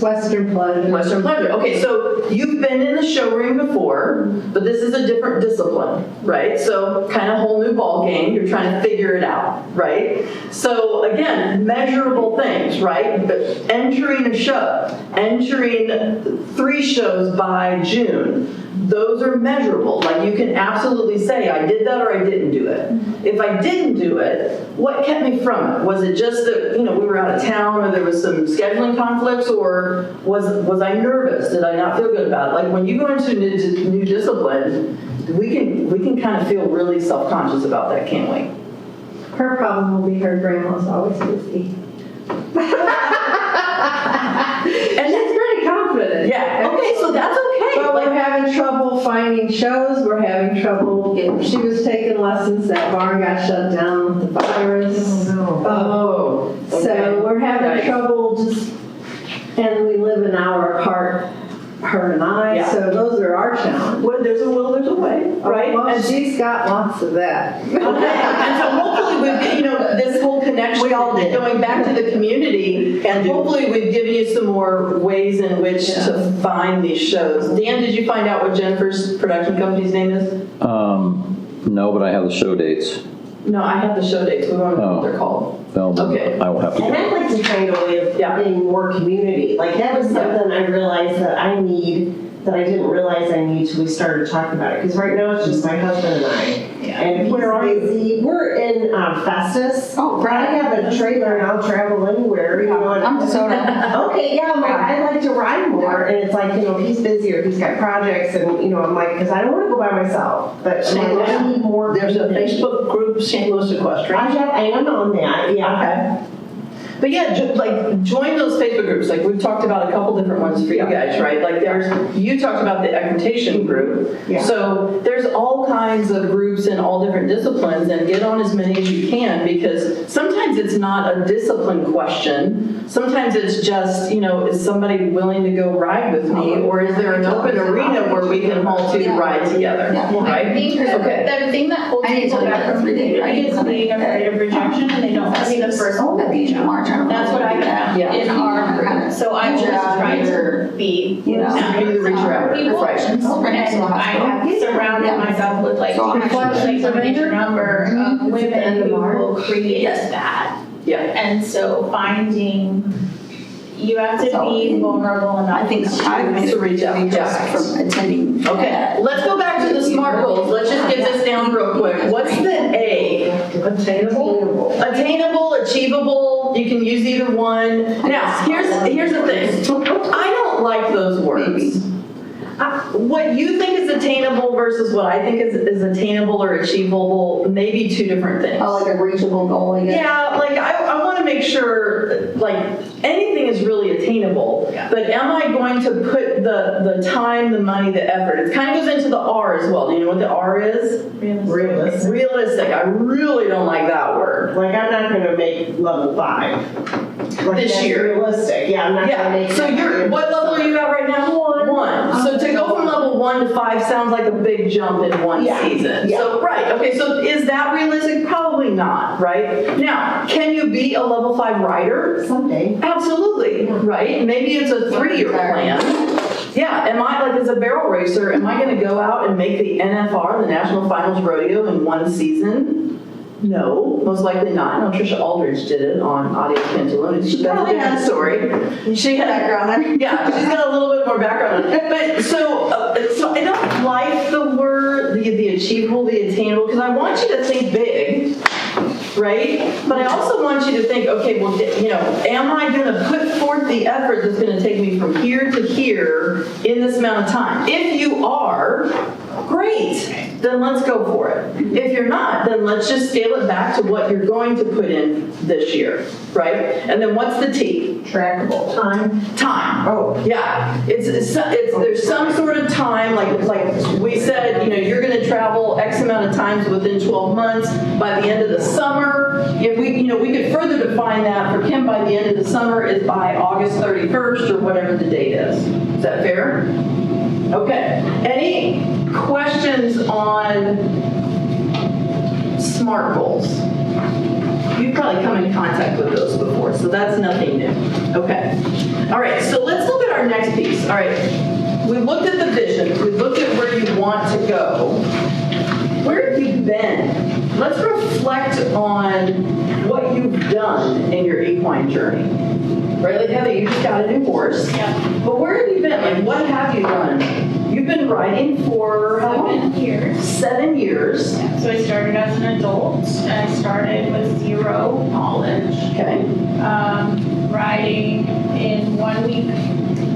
Western Pleasure. Western Pleasure. Okay, so you've been in the show ring before, but this is a different discipline, right? So kind of whole new ball game. You're trying to figure it out, right? So again, measurable things, right? But entering a show, entering 3 shows by June, those are measurable. Like you can absolutely say, I did that or I didn't do it. If I didn't do it, what kept me from it? Was it just that, we were out of town or there was some scheduling conflicts, or was I nervous? Did I not feel good about it? Like when you go into new discipline, we can kind of feel really self-conscious about that, can't we? Her problem will be her grandma's always busy. And she's pretty confident. Yeah. Okay, so that's okay. But we're having trouble finding shows. We're having trouble. She was taking lessons. That barn got shut down with the virus. Oh. Okay. So we're having Right. trouble and we live an hour apart, her and I. Yeah. So those are our challenges. Well, there's a will, there's a way, right? Well, And she's got lots of that. Okay, and so hopefully we've, this whole connection, We all did. going back to the community, and hopefully we've given you some more ways in which to find these shows. Dan, did you find out what Jennifer's production company's name is? No, but I have the show dates. No, I have the show dates. We want to know what they're called. Well, then Okay. I will have to And get I'd like to find a way of Yeah. getting more community. Like that was something I realized that I need that I didn't realize I need till we started talking about it. Because right now it's just my husband and I. Yeah. And he's busy. We're in Festus. Oh, I right. have a trailer and I'll travel anywhere, you know. and- I'm DeSoto. Okay, yeah, I'm like, I'd like to ride more, and it's like, you know, he's busy or he's got projects, and, you know, I'm like, because I don't want to go by myself, but I'm like, I need more. There's a Facebook group, St. Louis Equestrian. I am on that, yeah. Okay. But yeah, join those Facebook groups. Like we've talked about a couple different ones for you guys, right? Like you talked about the equitation group. Yeah. So there's all kinds of groups in all different disciplines, and get on as many as you can, because sometimes it's not a discipline question. Sometimes it's just, you know, is somebody willing to go ride with me, or is there an open arena where we can all two ride together, Yeah. right? I think Okay. the thing that holds I need to people tell you back that from every day, reading is being afraid of rejection, and they don't see the first Oh, at the end of March, I don't know. That's what I got Yeah. in our group. So I just try to be, You know. Be the reacher out. people, Right. and I have surrounded Yeah. myself with like, So I'm like a major number of women who will create Yes. that. Yeah. And so finding, you have to So, be vulnerable enough. I think I've made To reach out, just yeah. from attending. Okay, let's go back to the SMART goals. Let's just get this down real quick. What's the A? Attainable. Attainable, achievable, you can use either one. Now, here's the thing. I don't like those words. What you think is attainable versus what I think is attainable or achievable, maybe two different things. Oh, like a reachable goal, I guess. Yeah, like I want to make sure, like anything is really attainable, but am I going to put the time, the money, the effort? It kind of goes into the R as well. Do you know what the R is? Realistic. Realistic. I really don't like that word. Like, I'm not gonna make level 5. Like, This that's year. Realistic, yeah, I'm not gonna Yeah, make. so what level are you at right now? One. So to go from level 1 to 5 sounds like a big jump in one Yeah, season. yeah. So, right, okay, so is that realistic? Probably not, right? Now, can you be a level 5 rider? Someday. Absolutely, right? Maybe it's a 3-year plan. Yeah, am I, like as a barrel racer, am I gonna go out and make the NFR, the National Finals Rodeo, in one season? No, most likely not. No, Trisha Aldridge did it on Audio Pantalone. That's a probably different has story. She had background there. Yeah, she's got a little bit more background on it. But so I don't like the word, the achievable, the attainable, because I want you to think big, right? But I also want you to think, okay, well, you know, am I going to put forth the effort that's going to take me from here to here in this amount of time? If you are, great, then let's go for it. If you're not, then let's just scale it back to what you're going to put in this year, right? And then what's the T? Trackable. Time. Oh. Yeah, it's there's some sort of time, like we said, you know, you're going to travel X amount of times within 12 months. By the end of the summer, if we could further define that for Kim. By the end of the summer is by August 31st or whatever the date is. Is that fair? Okay. Any questions on SMART goals? You've probably come in contact with those before, so that's nothing new. Okay. All right, so let's look at our next piece. All right, we looked at the vision. We looked at where you want to go. Where have you been? Let's reflect on what you've done in your equine journey. Right, like Heather, you just got a new horse. Yeah. But where have you been? Like, what have you done? You've been riding for how long? 7 years. 7 years. So I started as an adult. I started with 0 knowledge. Okay. Riding in 1 week,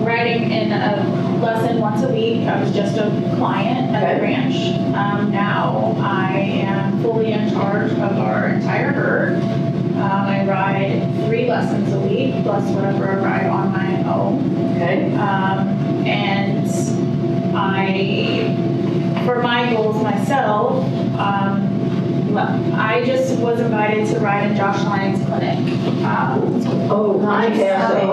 riding in a lesson once a week. I was just a client at Okay. the ranch. Now I am fully in charge of our entire herd. I ride 3 lessons a week, plus whatever I ride on my own. Okay. And for my goals myself, I just was invited to ride in Josh Lyon's clinic. Oh, hi, Kathy.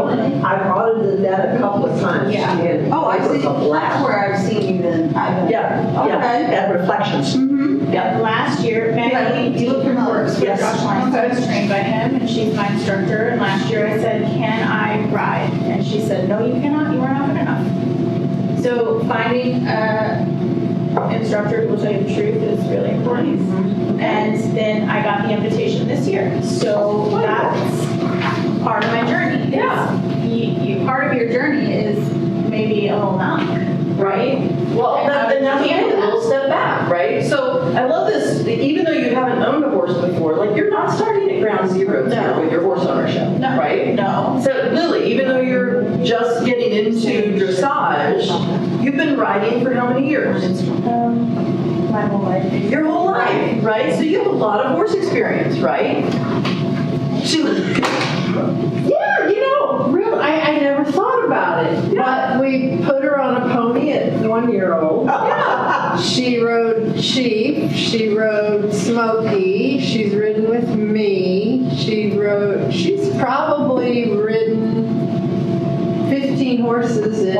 I've audited that a couple of times. Yeah. And Oh, I it was see, a that's blast. where I've seen you then. Yeah. Okay. At Reflections. And last year, Maggie Dietrich works with Yes. Josh Lyons. I was trained by him, and she's my instructor. And last year I said, "Can I ride?" And she said, "No, you cannot. You are not good enough." So finding an instructor who will tell you the truth is really important. And then I got the invitation this year. So that's part of my journey. Yeah. Part of your journey is maybe a little knock. right? Well, and that's a little step back, right? So I love this, even though you haven't owned a horse before, like you're not starting at ground zero here with your horse ownership, No. right? No. So Lily, even though you're just getting into dressage, you've been riding for how many years? My whole life. Your whole life, right? So you have a lot of horse experience, right? She was, Yeah, really, I never thought about it. But we put her on a pony at 1 year old. yeah. She rode Sheep, she rode Smokey, she's ridden with me, she's probably ridden 15 horses in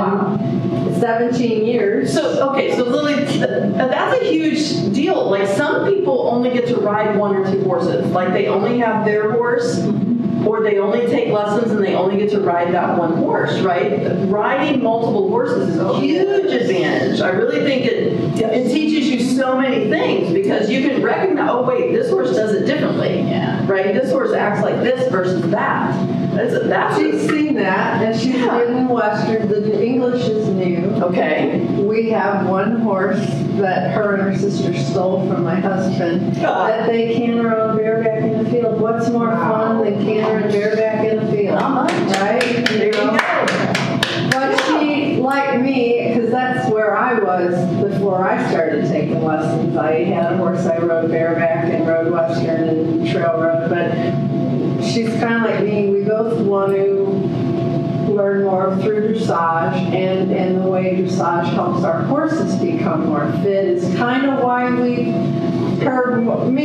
17 years. So, okay, so Lily, that's a huge deal. Like some people only get to ride 1 or 2 horses. Like they only have their horse, or they only take lessons and they only get to ride that 1 horse, right? Riding multiple horses is a huge advantage. I really think it teaches you so many things because you can recognize, oh wait, this horse does it differently, right? This horse acts like this versus that. That's She's seen that, and she's ridden Western. The English is new. okay. We have 1 horse that her and her sister stole from my husband that they canter on bareback in the field. What's more fun than cantering bareback in the field? Not much. Right? There you go. But she, like me, because that's where I was before I started taking lessons. I had a horse I rode bareback and rode Western and trail rode, but she's kind of like me. We both want to learn more through dressage, and the way dressage helps our horses become more fit is kind of why me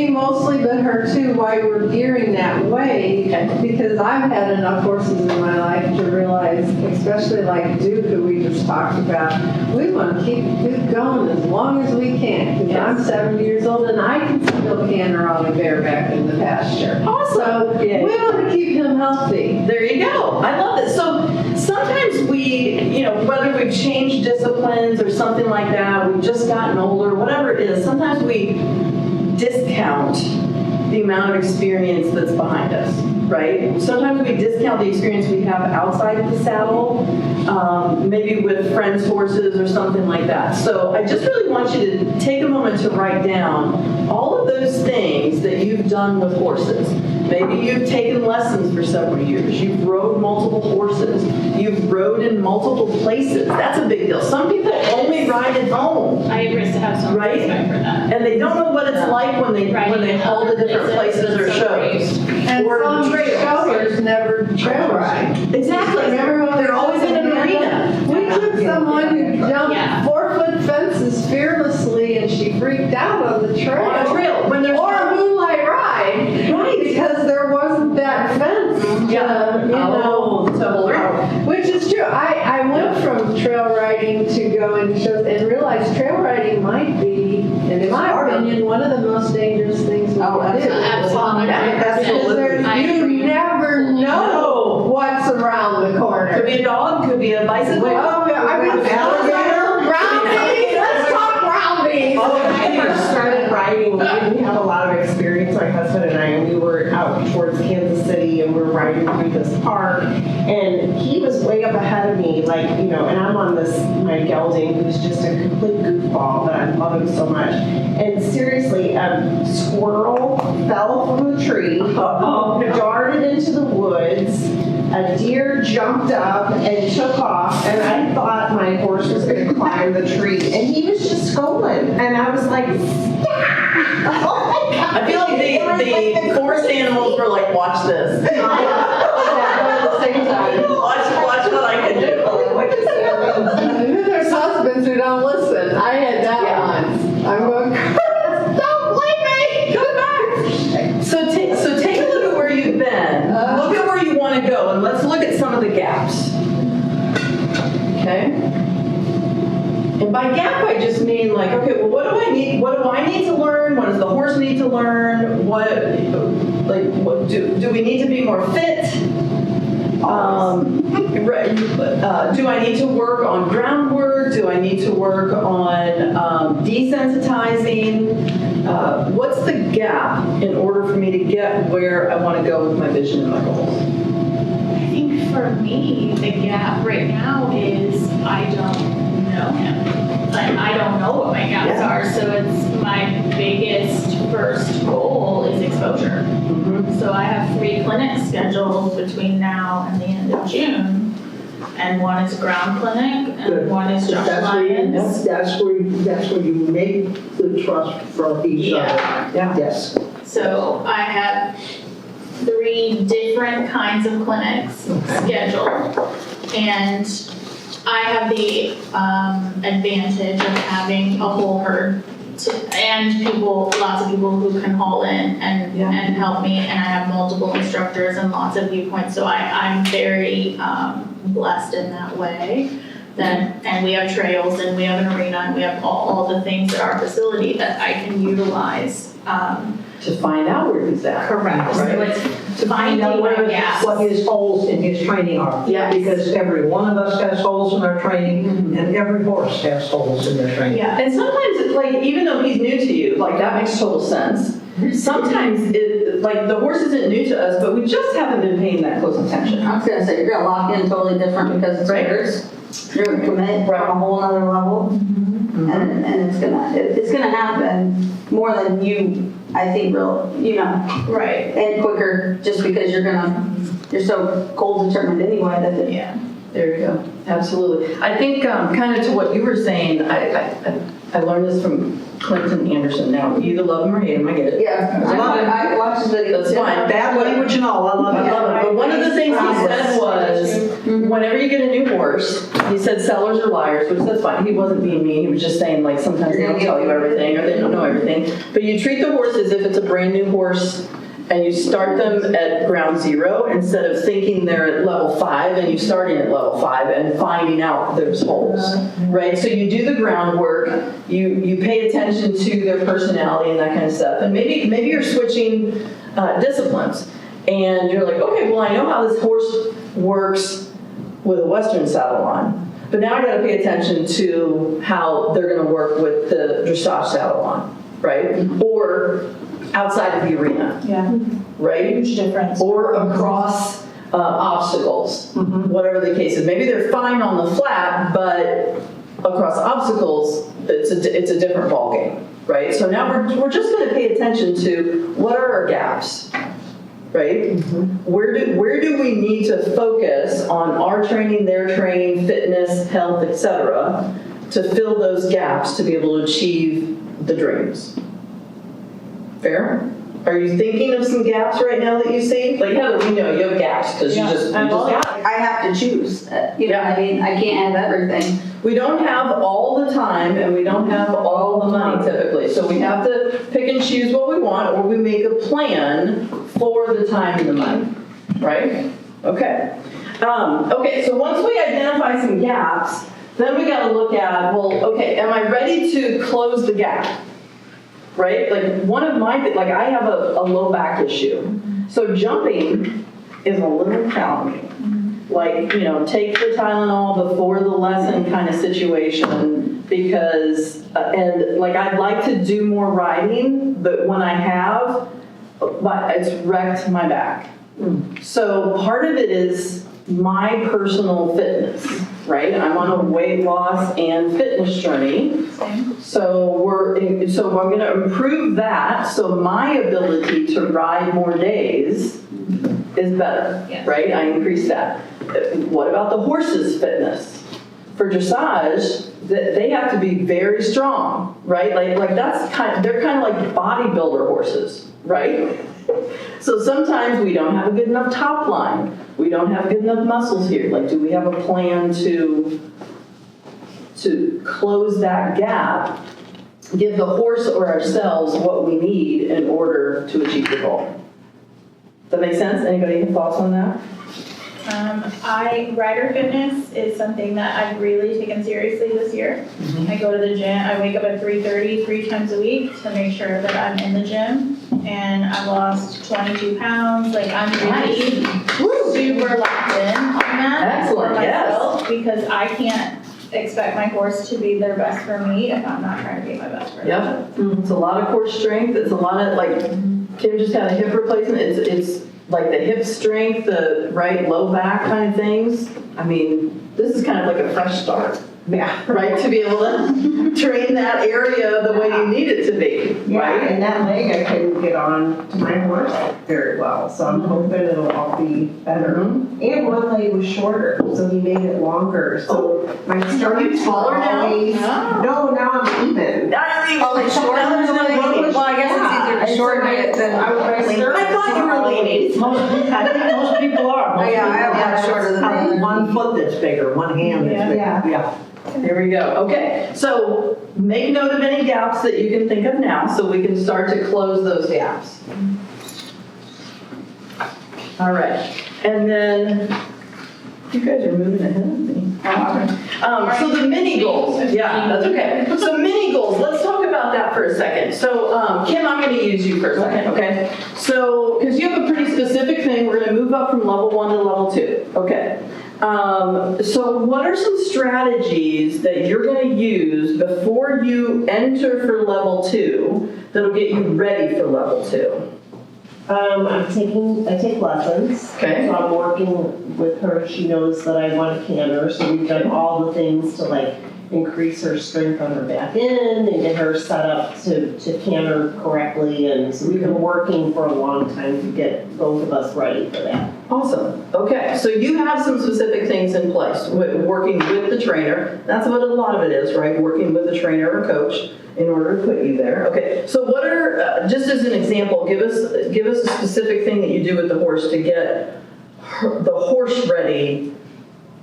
mostly, but her too, why we're gearing that way, because I've had enough horses in my life to realize, especially like Duke, who we just talked about, we want to keep Duke going as long as we can, because I'm 70 years old and I can still canter on a bareback in the pasture. Awesome. So we want to keep him healthy. There you go. I love it. So sometimes we, whether we've changed disciplines or something like that, we've just gotten older, whatever it is, sometimes we discount the amount of experience that's behind us, right? Sometimes we discount the experience we have outside of the saddle, maybe with friends' horses or something like that. So I just really want you to take a moment to write down all of those things that you've done with horses. Maybe you've taken lessons for several years. You've rode multiple horses. You've rode in multiple places. That's a big deal. Some people only ride at home. I agree to have some Right? respect for that. And they don't know what it's like when they haul to different places or shows. And Or some trails. showers never trail ride. Exactly. Remember when They're always in an arena. We took someone who jumped Yeah. 4-foot fences fearlessly and she freaked out on the trail. On a trail. When there's Or a moonlight ride. Right. Because there wasn't that fence. to hold her. Which is true. I went from trail riding to going to shows and realized trail riding might be, and in my opinion, one of the most dangerous things we can do. Absolutely. Because you never know what's around the corner. Could be a dog, could be a bicycle. Let's talk rounding. When I first started riding, we didn't have a lot of experience, my husband and I, and we were out towards Kansas City and we were riding through this park, and he was way up ahead of me, and I'm on my gelding, who's just a complete goofball, but I love him so much. And seriously, a squirrel fell from the tree, darted into the woods, a deer jumped up and took off, and I thought my horse was going to climb the tree, and he was just going, and I was like, stop! Oh my God. I feel like the forest animals were like, watch this. At the same time. Watch what I can do. And then there's husbands who don't listen. I had that once. I'm going, don't blame me. Come back. So take a look at where you've been. Look at where you want to go, and let's look at some of the gaps. Okay? And by gap, I just mean like, okay, well, what do I need? What do I need to learn? What does the horse need to learn? What do we need to be more fit? Do I need to work on groundwork? Do I need to work on desensitizing? What's the gap in order for me to get where I want to go with my vision and my goals? I think for me, the gap right now is I don't know him. Like, I don't know what my gaps Yeah. are, so it's my biggest first goal is exposure. So I have 3 clinics scheduled between now and the end of June. And one is ground clinic and Good. one is Josh Lyons. That's where you make the trust from each other. Yeah. Yes. So I have 3 different kinds of clinics scheduled. And I have the advantage of having a whole herd and lots of people who can haul in and help me. And I have multiple instructors and lots of viewpoints. So I'm very blessed in that way. And we have trails and we have an arena and we have all the things at our facility that I can utilize. To find out where he's at. Correct. So Right. it's To find out finding my gaps. what his holes in his training are. Yes. Because every one of us has holes in our training, and every horse has holes in their training. Yeah. And sometimes, it's like, even though he's new to you, like, that makes total sense. Sometimes, like, the horse isn't new to us, but we just haven't been paying that close attention. I was gonna say, you're gonna lock in totally different because it's Right. yours. You're gonna commit from a whole other level. And it's gonna happen more than you, I think, Right. and quicker, just because you're so goal determined anyway that it. Yeah. There you go. Absolutely. I think, kind of to what you were saying, I learned this from Clinton Anderson. Now, you either love him or hate him, I get it. Yeah, I watched his video. That's fine. Bad language and all, I love I it. love it. But one of the things he said was, whenever you get a new horse, he said sellers are liars, which that's fine. He wasn't being mean. He was just saying, like, sometimes they don't tell you everything or they don't know everything. But you treat the horse as if it's a brand new horse and you start them at ground zero instead of thinking they're at level 5 and you starting at level 5 and finding out there's holes, right? So you do the groundwork, you pay attention to their personality and that kind of stuff. And maybe you're switching disciplines and you're like, okay, well, I know how this horse works with a Western saddle on, but now I got to pay attention to how they're going to work with the dressage saddle on, right? Or outside of the arena, Yeah. right? Huge difference. Or across obstacles, whatever the case is. Maybe they're fine on the flat, but across obstacles, it's a different ballgame, right? So now we're just going to pay attention to what are our gaps, right? Where do we need to focus on our training, their training, fitness, health, etc., to fill those gaps to be able to achieve the dreams? Fair? Are you thinking of some gaps right now that you see? Like, Heather, we know you have gaps because you just I'm all got I have to choose, you know, I mean, I can't have everything. We don't have all the time and we don't have all the money typically. So we have to pick and choose what we want, or we make a plan for the time and the money, right? Okay. Okay, so once we identify some gaps, then we got to look at, well, okay, am I ready to close the gap? Right? Like, one of my, like, I have a low back issue. So jumping is a little challenging. Like, you know, take the Tylenol before the lesson kind of situation, because, and like, I'd like to do more riding, but when I have, it's wrecked my back. So part of it is my personal fitness, right? I'm on a weight loss and fitness journey. Same. So I'm going to improve that. So my ability to ride more days is better, Yes. right? I increase that. What about the horse's fitness? For dressage, they have to be very strong, right? Like they're kind of like bodybuilder horses, right? So sometimes we don't have a good enough top line. We don't have good enough muscles here. Like, do we have a plan to close that gap, give the horse or ourselves what we need in order to achieve the goal? Does that make sense? Anybody have thoughts on that? Rider fitness is something that I've really taken seriously this year. I go to the gym, I wake up at 3:30 3 times a week to make sure that I'm in the gym. And I lost 22 pounds. Like, I'm really super locked in on that. Excellent, for yes. myself, because I can't expect my horse to be their best for me if I'm not trying to be my best for them. Yep. It's a lot of core strength. It's a lot of, like, Kim just had a hip replacement. It's like the hip strength, the right low back kind of things. I mean, this is kind of like a fresh start. Yeah. right? To be able to train that area the way you need it to be, Yeah, right? and that leg I couldn't get on to my horse very well, so I'm hoping it'll all be better. And one leg was shorter, so he made it longer, so my stomach's taller now? always. No, now I'm even. Oh, like shorten the leg? Well, I guess it's easier to shorten it than lengthen. I thought you were leaning. I think most people are. Most Yeah, I have people one shorter than the have other. one foot that's bigger, one hand that's bigger. Yeah. Yeah. There we go. Okay, so make note of any gaps that you can think of now so we can start to close those gaps. All right, and then you guys are moving ahead of me. So the mini goals, yeah, that's okay. So mini goals, let's talk about that for a second. So Kim, I'm going to use you for a second, okay? So, because you have a pretty specific thing, we're going to move up from level 1 to level 2, okay? So what are some strategies that you're going to use before you enter for level 2 that'll get you ready for level 2? I take lessons. Okay. So I'm working with her, she knows that I want to canter, so we've done all the things to like increase her strength on her back end and get her set up to canter correctly, and so we've been working for a long time to get both of us ready for that. Awesome. Okay, so you have some specific things in place, working with the trainer. That's what a lot of it is, right? Working with a trainer or coach in order to put you there. Okay, so what are, just as an example, give us a specific thing that you do with the horse to get the horse ready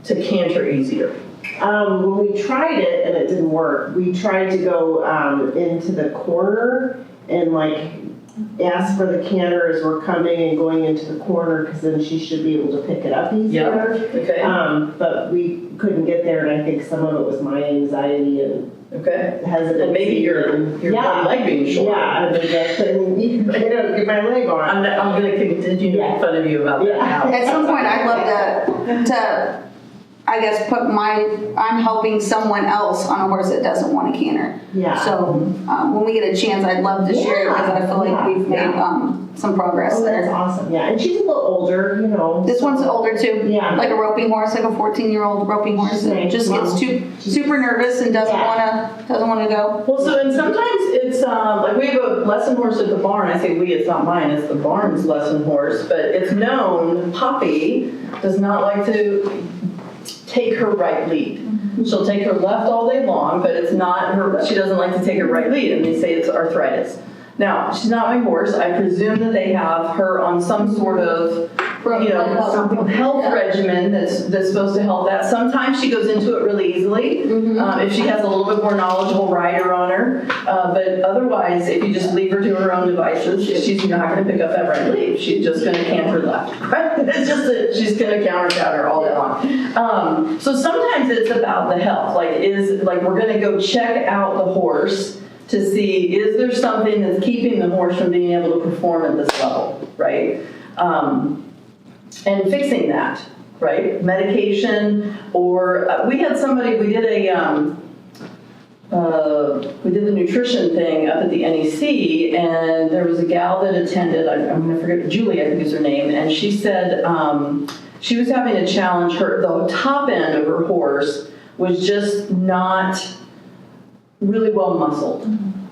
to canter easier. When we tried it and it didn't work, we tried to go into the corner and like ask for the canter as we're coming and going into the corner, because then she should be able to pick it up easier. Okay. But we couldn't get there, and I think some of it was my anxiety and Okay. hesitancy. And maybe your one leg being short. Yeah, I mean, I couldn't get my leg on. I'm going to continue to make fun of you about that now. At some point, I'd love to I guess, I'm helping someone else on a horse that doesn't want to canter. Yeah. So when we get a chance, I'd love to share it, because I feel like we've made some progress Oh, that's there. awesome. Yeah, and she's a little older, you know. This one's older too. Yeah. Like a roping horse, like a 14-year-old roping horse She's that nice. just gets super nervous and doesn't Yeah. want to go. Well, so, and sometimes it's, like we have a lesson horse at the barn. I say we, it's not mine, it's the barn's lesson horse, but it's known Poppy does not like to take her right lead. She'll take her left all day long, but it's not her, she doesn't like to take her right lead, and they say it's arthritis. Now, she's not my horse. I presume that they have her on some sort of, health regimen that's supposed to help that. Sometimes she goes into it really easily, if she has a little bit more knowledgeable rider on her. But otherwise, if you just leave her to her own devices, she's not going to pick up that right lead. She's just going to canter left. Right? It's just that she's going to counter all day long. So sometimes it's about the health. We're going to go check out the horse to see, is there something that's keeping the horse from being able to perform at this level, right? And fixing that, right? Medication, or we had somebody, we did the nutrition thing up at the NEC, and there was a gal that attended, I'm going to forget, Julie I think is her name, and she said she was having a challenge. The top end of her horse was just not really well muscled,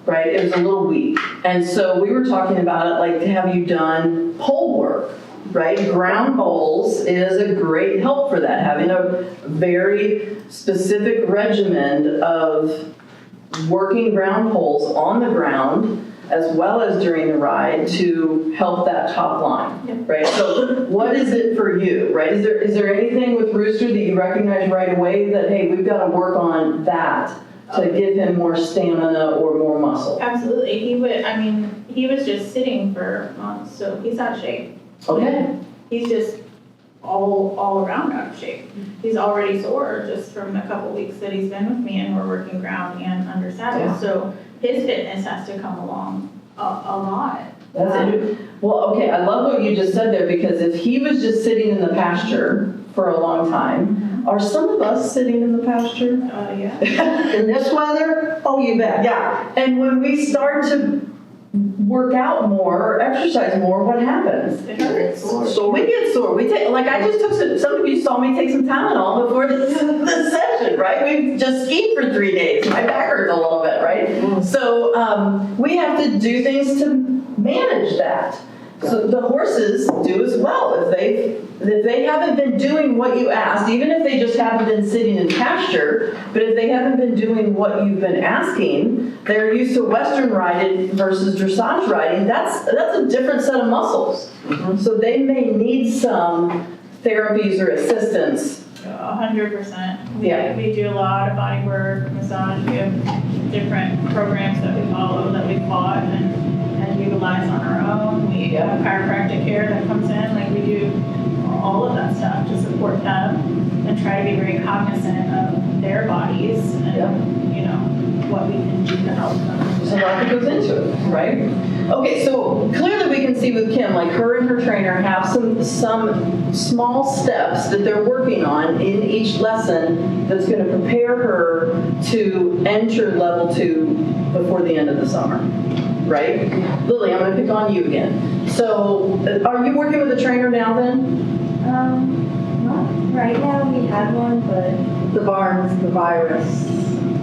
right? It was a little weak. And so we were talking about it, like, have you done pole work, right? Ground poles is a great help for that, having a very specific regimen of working ground poles on the ground as well as during the ride to help that top line, right? So what is it for you, right? Is there anything with Rooster that you recognize right away that, hey, we've got to work on that to give him more stamina or more muscle? Absolutely. He was just sitting for months, so he's out of shape. Okay. He's just all around out of shape. He's already sore just from the couple weeks that he's been with me, and we're working ground and under saddle. Yeah. So his fitness has to come along a lot. That's it. Well, okay, I love what you just said there, because if he was just sitting in the pasture for a long time, are some of us sitting in the pasture? Yeah. In this weather, oh, you bet. Yeah, and when we start to work out more or exercise more, what happens? It hurts. So we get sore. We take, like, I just took some of you saw me take some Tylenol before the session, right? we've just skied for 3 days. My back hurts a little bit, right? So we have to do things to manage that. So the horses do as well. If they haven't been doing what you asked, even if they just haven't been sitting in pasture, but if they haven't been doing what you've been asking, they're used to Western riding versus dressage riding. That's a different set of muscles. So they may need some therapies or assistance. 100%. Yeah. We do a lot of body work, massage. We have different programs that we follow that we bought and utilize on our own. We have chiropractic care that comes in. Like we do all of that stuff to support them and try to be very cognizant of their bodies and you know what we can do to help them. So a lot that goes into it, right? Okay, so clearly we can see with Kim, like her and her trainer have some small steps that they're working on in each lesson that's going to prepare her to enter level 2 before the end of the summer, right? Lily, I'm going to pick on you again. So are you working with a trainer now then? Not right now. We had one, but The Barnes, the virus.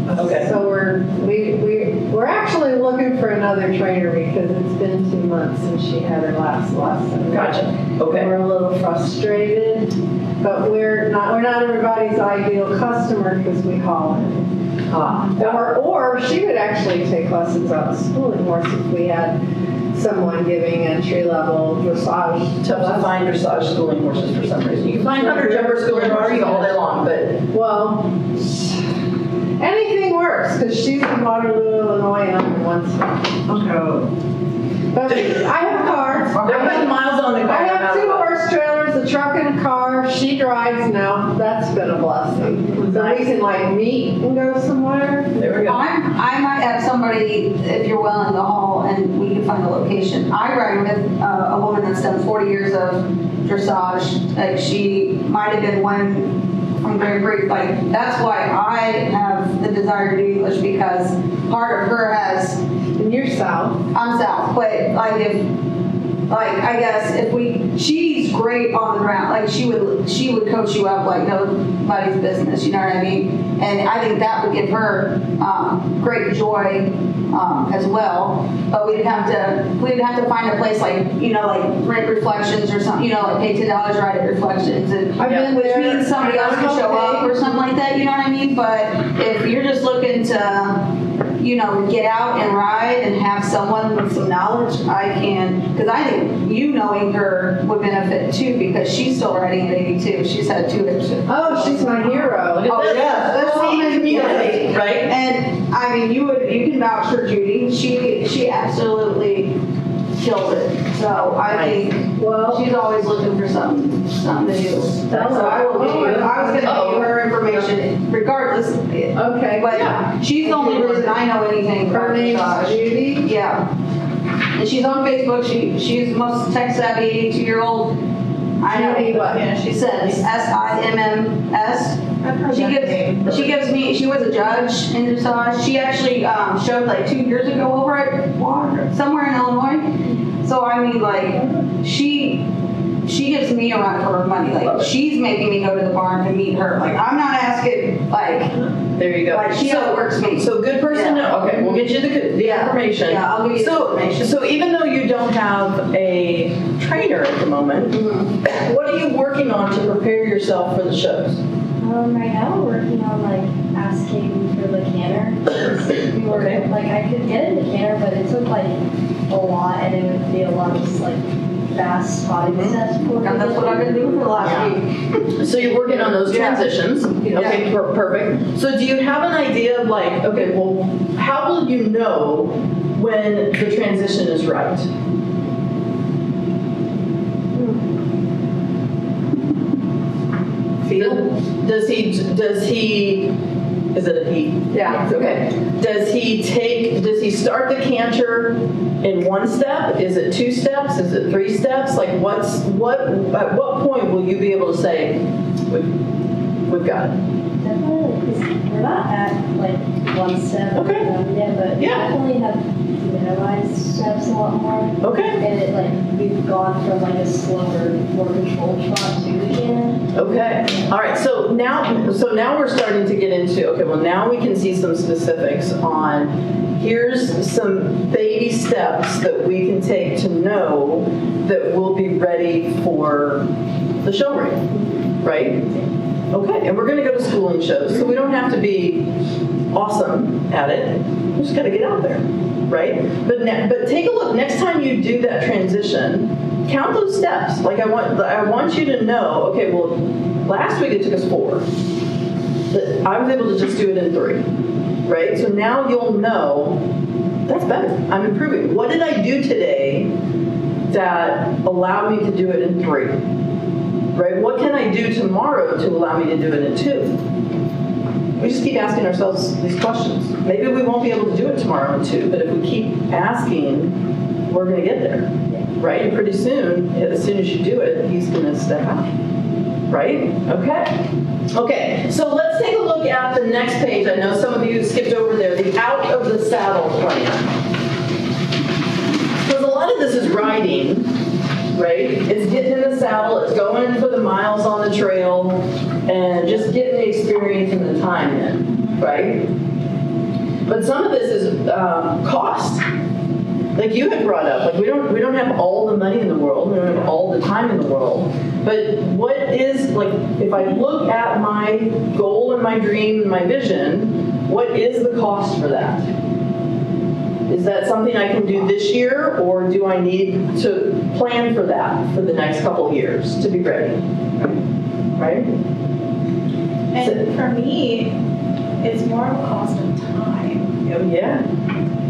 Okay. So we're actually looking for another trainer because it's been 2 months since she had her last lesson. Gotcha. Okay. We're a little frustrated, but we're not everybody's ideal customer because we haul in. Or she would actually take lessons on a schooling horse if we had someone giving entry-level dressage. Tough to find dressage schooling horses for some reason. You can find hunter jumper schooling horses all day long, but Well, anything works because she's in Waterloo, Illinois, and I'm in one spot. But I have cars. they're putting miles on the car. I have 2 horse trailers, a truck and a car. She drives now. That's been a blessing. So we can like meet and go somewhere. There we go. I might have somebody, if you're willing to haul and we can find a location. I ride with a woman that's done 40 years of dressage. Like she might have been one from Great Brief. Like that's why I have the desire to do English because part of her has, And you're south. I'm south, but like I guess she's great on the ground. Like she would coach you up like nobody's business. You know what I mean? And I think that would give her great joy as well. But we'd have to find a place like Rent Reflections or something. Like pay $10 ride at Reflections, and I've been which there. means somebody else can show up or something like that. You know what I mean? But if you're just looking to get out and ride and have someone with some knowledge, because I think knowing her would benefit too, because she's still riding at 82. She's had 2 hips. Oh, she's my hero. Look at this. That's Same community, right? And I mean, you can vouch for Judy. She absolutely killed it. So I think she's always looking for something to do. So I will give you. I was going to give you her information regardless. Okay. But she's the only reason I know anything Her about name's dressage. Judy. Yeah. And she's on Facebook. She's the most tech savvy 82-year-old. I know. Judy what? Yeah, She says SIMMS. I've heard that name. She was a judge in dressage. She actually showed like 2 years ago over at somewhere in Illinois. So I mean, like she gives me a run for her money. Like she's making me go to the barn to meet her. Like I'm not asking There you go. like she outworks me. So good person to know. Okay, we'll get you the information. Yeah, I'll give you the information. So even though you don't have a trainer at the moment, what are you working on to prepare yourself for the shows? right now we're working on like asking for the canner. We were Okay. like I could get in the canner, but it took like a lot, and it would be a lot of just like fast spotting steps. And that's what I've been doing for the last week. So you're working on those transitions. Okay, perfect. So do you have an idea of like, okay, well, how will you know when the transition is right? Does he, is it a he? Yeah. Okay. Does he start the canter in 1 step? Is it 2 steps? Is it 3 steps? Like at what point will you be able to say, we've got it? Definitely, because we're not at like 1 step yet, but we definitely have minimized steps a lot more. Okay. And we've gone from like a slower, more controlled trot to the cannon. Okay. All right. So so now we're starting to get into, okay, well, now we can see some specifics on, here's some baby steps that we can take to know that we'll be ready for the show ring, right? Okay, and we're gonna go to schooling shows, so we don't have to be awesome at it. We just gotta get out there, right? But take a look, next time you do that transition, count those steps. Like I want you to know, okay, well, last week it took us 4. That I was able to just do it in 3, right? So now you'll know, that's better, I'm improving. What did I do today that allowed me to do it in 3? Right? What can I do tomorrow to allow me to do it in 2? We just keep asking ourselves these questions. Maybe we won't be able to do it tomorrow in 2, but if we keep asking, we're going to get there, right? And pretty soon, as soon as you do it, he's going to step out, right? Okay, so let's take a look at the next page. I know some of you skipped over there, the out of the saddle plan. Because a lot of this is riding, right? It's getting in the saddle, it's going for the miles on the trail, and just getting the experience and the time in, right? But some of this is cost. Like you had brought up, like we don't have all the money in the world, we don't have all the time in the world. But what is, like, if I look at my goal and my dream and my vision, what is the cost for that? Is that something I can do this year, or do I need to plan for that for the next couple of years to be ready? Right? And for me, it's more of a cost of time. Oh, yeah.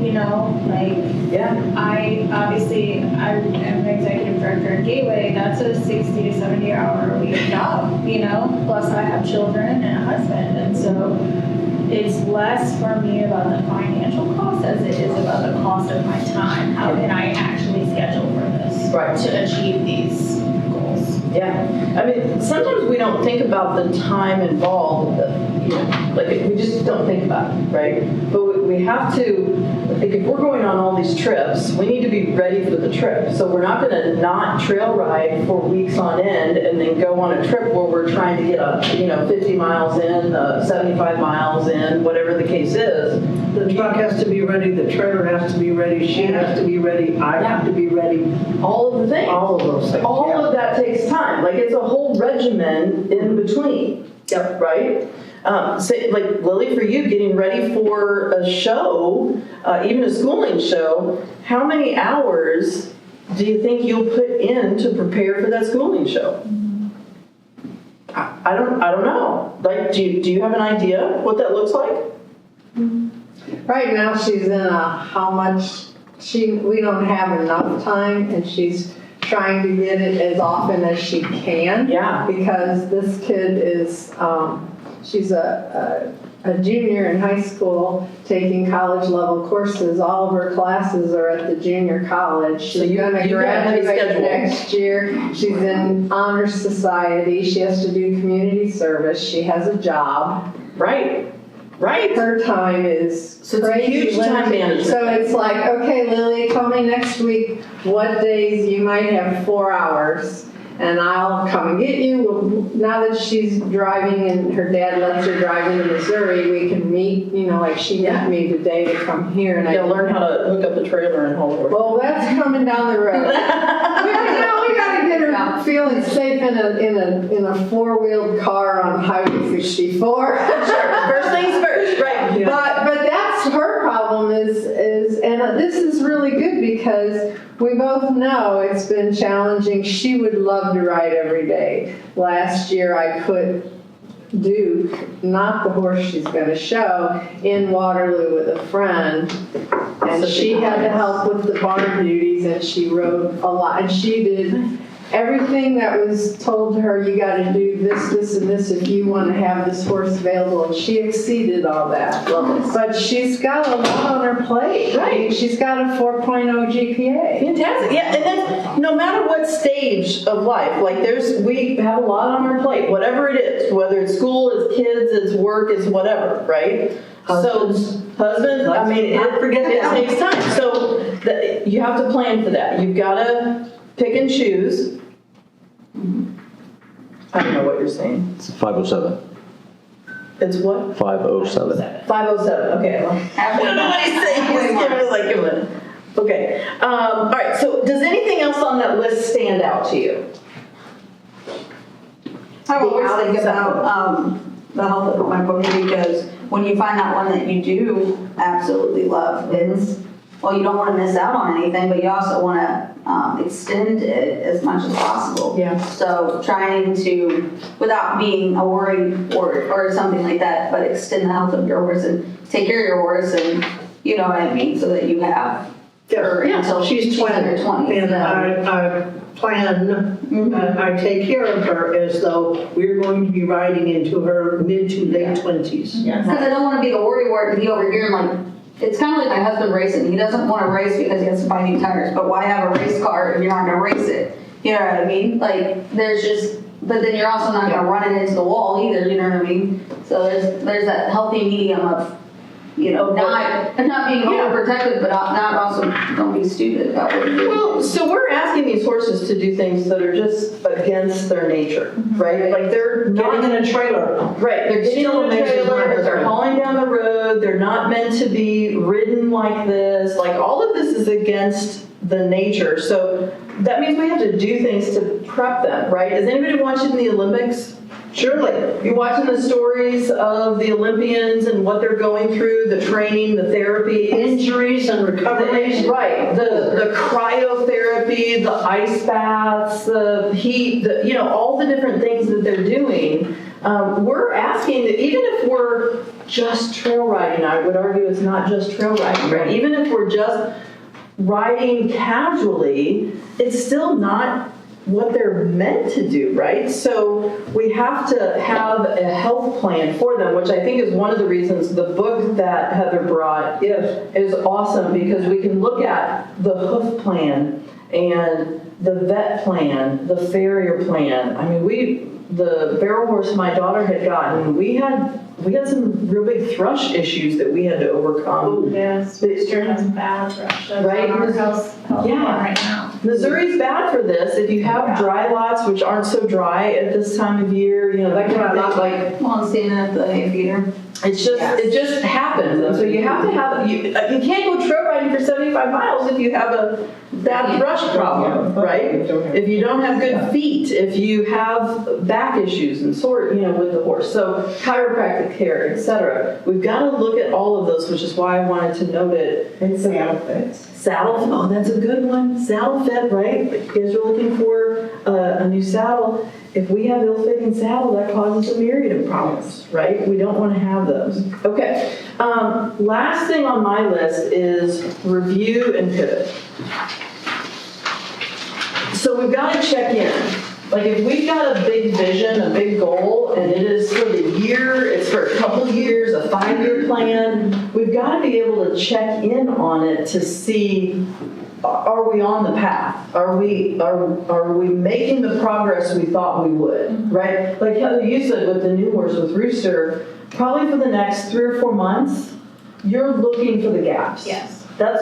You know, like, Yeah. I am an executive director at Gateway. That's a 60 to 70 hour a week job, you know, plus I have children and a husband. And so it's less for me about the financial cost as it is about the cost of my time. How can I actually schedule for this to achieve these goals? Yeah. I mean, sometimes we don't think about the time involved, you know, like we just don't think about it, right? But we have to, like if we're going on all these trips, we need to be ready for the trip. So we're not going to not trail ride for weeks on end and then go on a trip where we're trying to get 50 miles in, 75 miles in, whatever the case is. The truck has to be ready, the trailer has to be ready, she has to be ready, I have to be ready. All of the things. All of those things. All of that takes time. Like it's a whole regimen in between. Yep. Right? Say, like Lily, for you, getting ready for a show, even a schooling show, how many hours do you think you'll put in to prepare for that schooling show? I don't know. Like, do you have an idea what that looks like? Right now, she's in a how much we don't have enough time, and she's trying to get it as often as she can. Yeah. Because this kid is, she's a junior in high school taking college level courses. All of her classes are at the junior college. She's going to graduate next year. She's in honor society. She has to do community service. She has a job. Right. Her time is So it's a crazy huge time limited. management. So it's like, okay, Lily, tell me next week what days you might have 4 hours, and I'll come and get you. Now that she's driving and her dad lets her drive into Missouri, we can meet, like she met me today to come here. And You gotta learn how to hook up the trailer and hold it. well, that's coming down the road. we gotta get her feeling safe in a 4-wheeled car on Highway 64. First things first, right? But that's her problem is and this is really good because we both know it's been challenging. She would love to ride every day. Last year I put Duke, not the horse she's going to show, in Waterloo with a friend. And she had to help with the barn duties, and she rode a lot. And she did everything that was told to her, you got to do this, this, and this if you want to have this horse available. And she exceeded all that. But she's got a lot on her plate. Right. She's got a 4.0 GPA. Fantastic. Yeah, and then no matter what stage of life, like we have a lot on our plate, whatever it is, whether it's school, it's kids, it's work, it's whatever, right? Husbands, I mean, it takes time. So you have to plan for that. You've got to pick and choose. I don't know what you're saying. It's 5:07. It's what? 507. 507, okay. Well, I don't know what he's saying. Give it like a minute. Okay. All right, so does anything else on that list stand out to you? I always The think outside. about the health of my bookie, because when you find that one that you do absolutely love, it's, well, you don't want to miss out on anything, but you also want to extend it as much as possible. Yeah. So trying to, without being a worry or something like that, but extend the health of your horse and take care of your horse, and you know what I mean, so that you have her until She's in her 20s. And I plan, I take care of her as though we're going to be riding into her mid to late 20s. Because I don't want to be the worry wart to be over here and like, it's kind of like my husband racing. He doesn't want to race because he has to buy new tires, but why have a race car if you're not going to race it? You know what I mean? Like, there's just, but then you're also not going to run it into the wall either, you know what I mean? So there's that healthy medium of, you know, not being overprotective, but not also, don't be stupid about what you do. Well, so we're asking these horses to do things that are just against their nature, right? Like they're not Getting in a trailer. right. They're getting Still in a amazes my trailer. They're husband. hauling down the road. They're not meant to be ridden like this. Like all of this is against the nature. So that means we have to do things to prep them, right? Is anybody watching the Olympics? Surely. You're watching the stories of the Olympians and what they're going through, the training, the therapy. Injuries and recoveries. Right, the cryotherapy, the ice baths, the heat, you know, all the different things that they're doing. We're asking that even if we're just trail riding, I would argue it's not just trail riding, right? Even if we're just riding casually, it's still not what they're meant to do, right? So we have to have a health plan for them, which I think is one of the reasons the book that Heather brought is awesome, because we can look at the hoof plan and the vet plan, the farrier plan. I mean, the barrel horse my daughter had gotten, we had some real big thrush issues that we had to overcome. Yes, Equestrian has bad thrush. That's Right? on our health Yeah. plan right now. Missouri's bad for this. If you have dry lots, which aren't so dry at this time of year, you know, that kind of thing, like, Well, I'm standing at the hay feeder. it just happens. And so you have to have, you can't go trail riding for 75 miles if you have a bad thrush problem, right? If you don't have good feet, if you have back issues and sore, you know, with the horse. So chiropractic care, etc. We've got to look at all of those, which is why I wanted to note it. And saddle fits. Saddle, oh, that's a good one. Saddle fit, right? If you guys are looking for a new saddle, if we have ill-fitting saddle, that causes a myriad of problems, right? We don't want to have those. Okay. Last thing on my list is review and pivot. So we've got to check in. Like if we've got a big vision, a big goal, and it is for the year, it's for a couple years, a 5-year plan, we've got to be able to check in on it to see, are we on the path? Are we making the progress we thought we would, right? Like Heather, you said with the new horse with Rooster, probably for the next 3 or 4 months, you're looking for the gaps. Yes. That's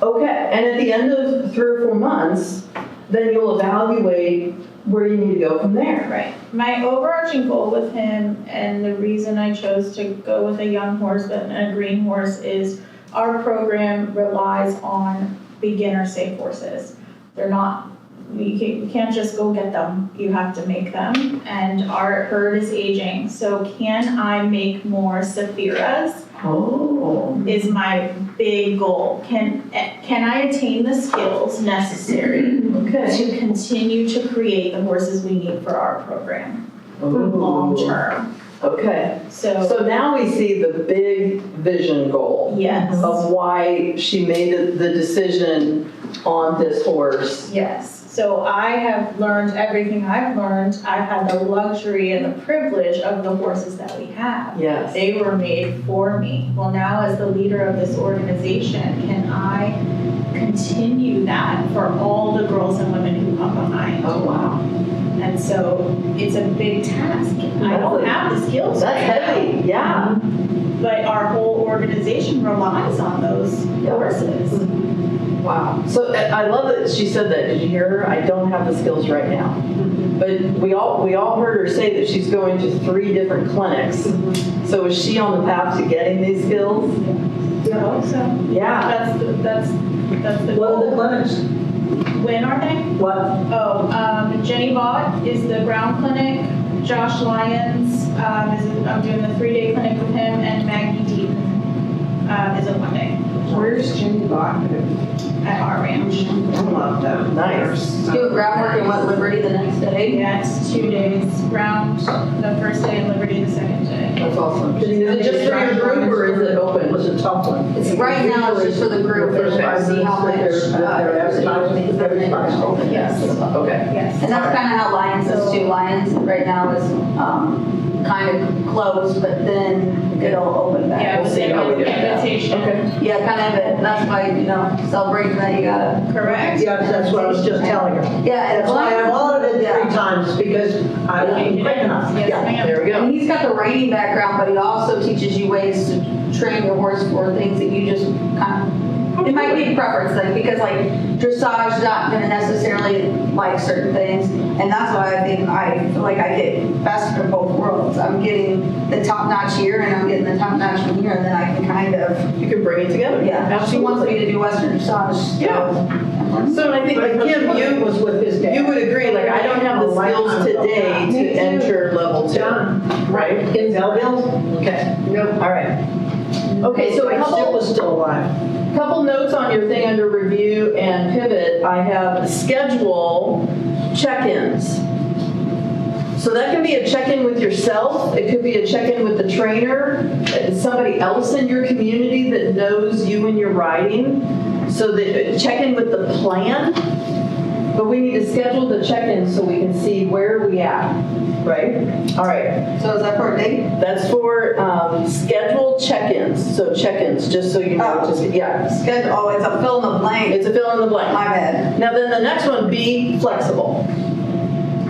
okay. And at the end of 3 or 4 months, then you'll evaluate where you need to go from there. Right. My overarching goal with him, and the reason I chose to go with a young horse and a green horse, is our program relies on beginner safe horses. They're not, you can't just go get them. You have to make them. And our herd is aging. So can I make more Saphiras? Oh. Is my big goal. Can I attain the skills necessary Okay. to continue to create the horses we need for our program long term? Okay. So So now we see the big vision goal yes, of why she made the decision on this horse. yes. So I have learned everything I've learned. I've had the luxury and the privilege of the horses that we have. Yes. They were made for me. Well, now as the leader of this organization, can I continue that for all the girls and women who come behind? Oh, wow. And so it's a big task. I don't have the skills. That's right now, heavy, yeah. but our whole organization relies on those horses. Wow. So I love that she said that. Did you hear her? I don't have the skills right now. but we all heard her say that she's going to 3 different clinics. So is she on the path to getting these skills? I hope so. Yeah. That's the What are the goal. clinics? When are they? What? Oh, Jenny Bott is the ground clinic. Josh Lyons I'm doing the 3-day clinic with him, and Maggie Deep is a 1-day Where's Jenny Bach? at our ranch. I love them. Nice. Do groundwork in West Liberty the next day. Yeah, it's 2 days. Ground the first day and Liberty the second day. That's awesome. Is it just for your group or is it open? Was a tough one. It's right now, it's just for the group, we're just trying to see how much. They're advertising, everybody's Yes. Okay. Yes. And that's kind of how Lions is too. Lions right now is kind of closed, but then it'll open back. Yeah, We'll see how we do. invitation. Okay. Yeah, kind of, that's why, celebrating that you gotta. Correct. Yeah, that's what I was just telling her. Yeah, and That's why I followed it Yeah. 3 times, because I wasn't quick enough. Yes, Yeah. ma'am. There we go. And he's got the riding background, but he also teaches you ways to train your horse for things that you just kind of, it might be a preference thing, because like dressage not gonna necessarily like certain things, and that's why I feel like I get best of both worlds. I'm getting the top notch here, and I'm getting the top notch from here, and then I can kind of, You can bring it together. yeah. She wants me to do Western dressage. so- Yeah. So I think like Kim, you was with his dad. You would agree, like, I don't have the skills today to enter level 2, right? In Belleville? Okay. Nope. All right. Okay, so a I still was couple, still alive. couple notes on your thing under review and pivot. I have schedule check-ins. So that can be a check-in with yourself. It could be a check-in with the trainer, somebody else in your community that knows you and your riding. So that check-in with the plan. But we need to schedule the check-in so we can see where we at, right? All right. So is that for a date? That's for scheduled check-ins. So check-ins, just so you know. Oh. Just, yeah. Schedule, oh, it's a fill in the blank. It's a fill in the blank. My bad. Now then the next one, be flexible.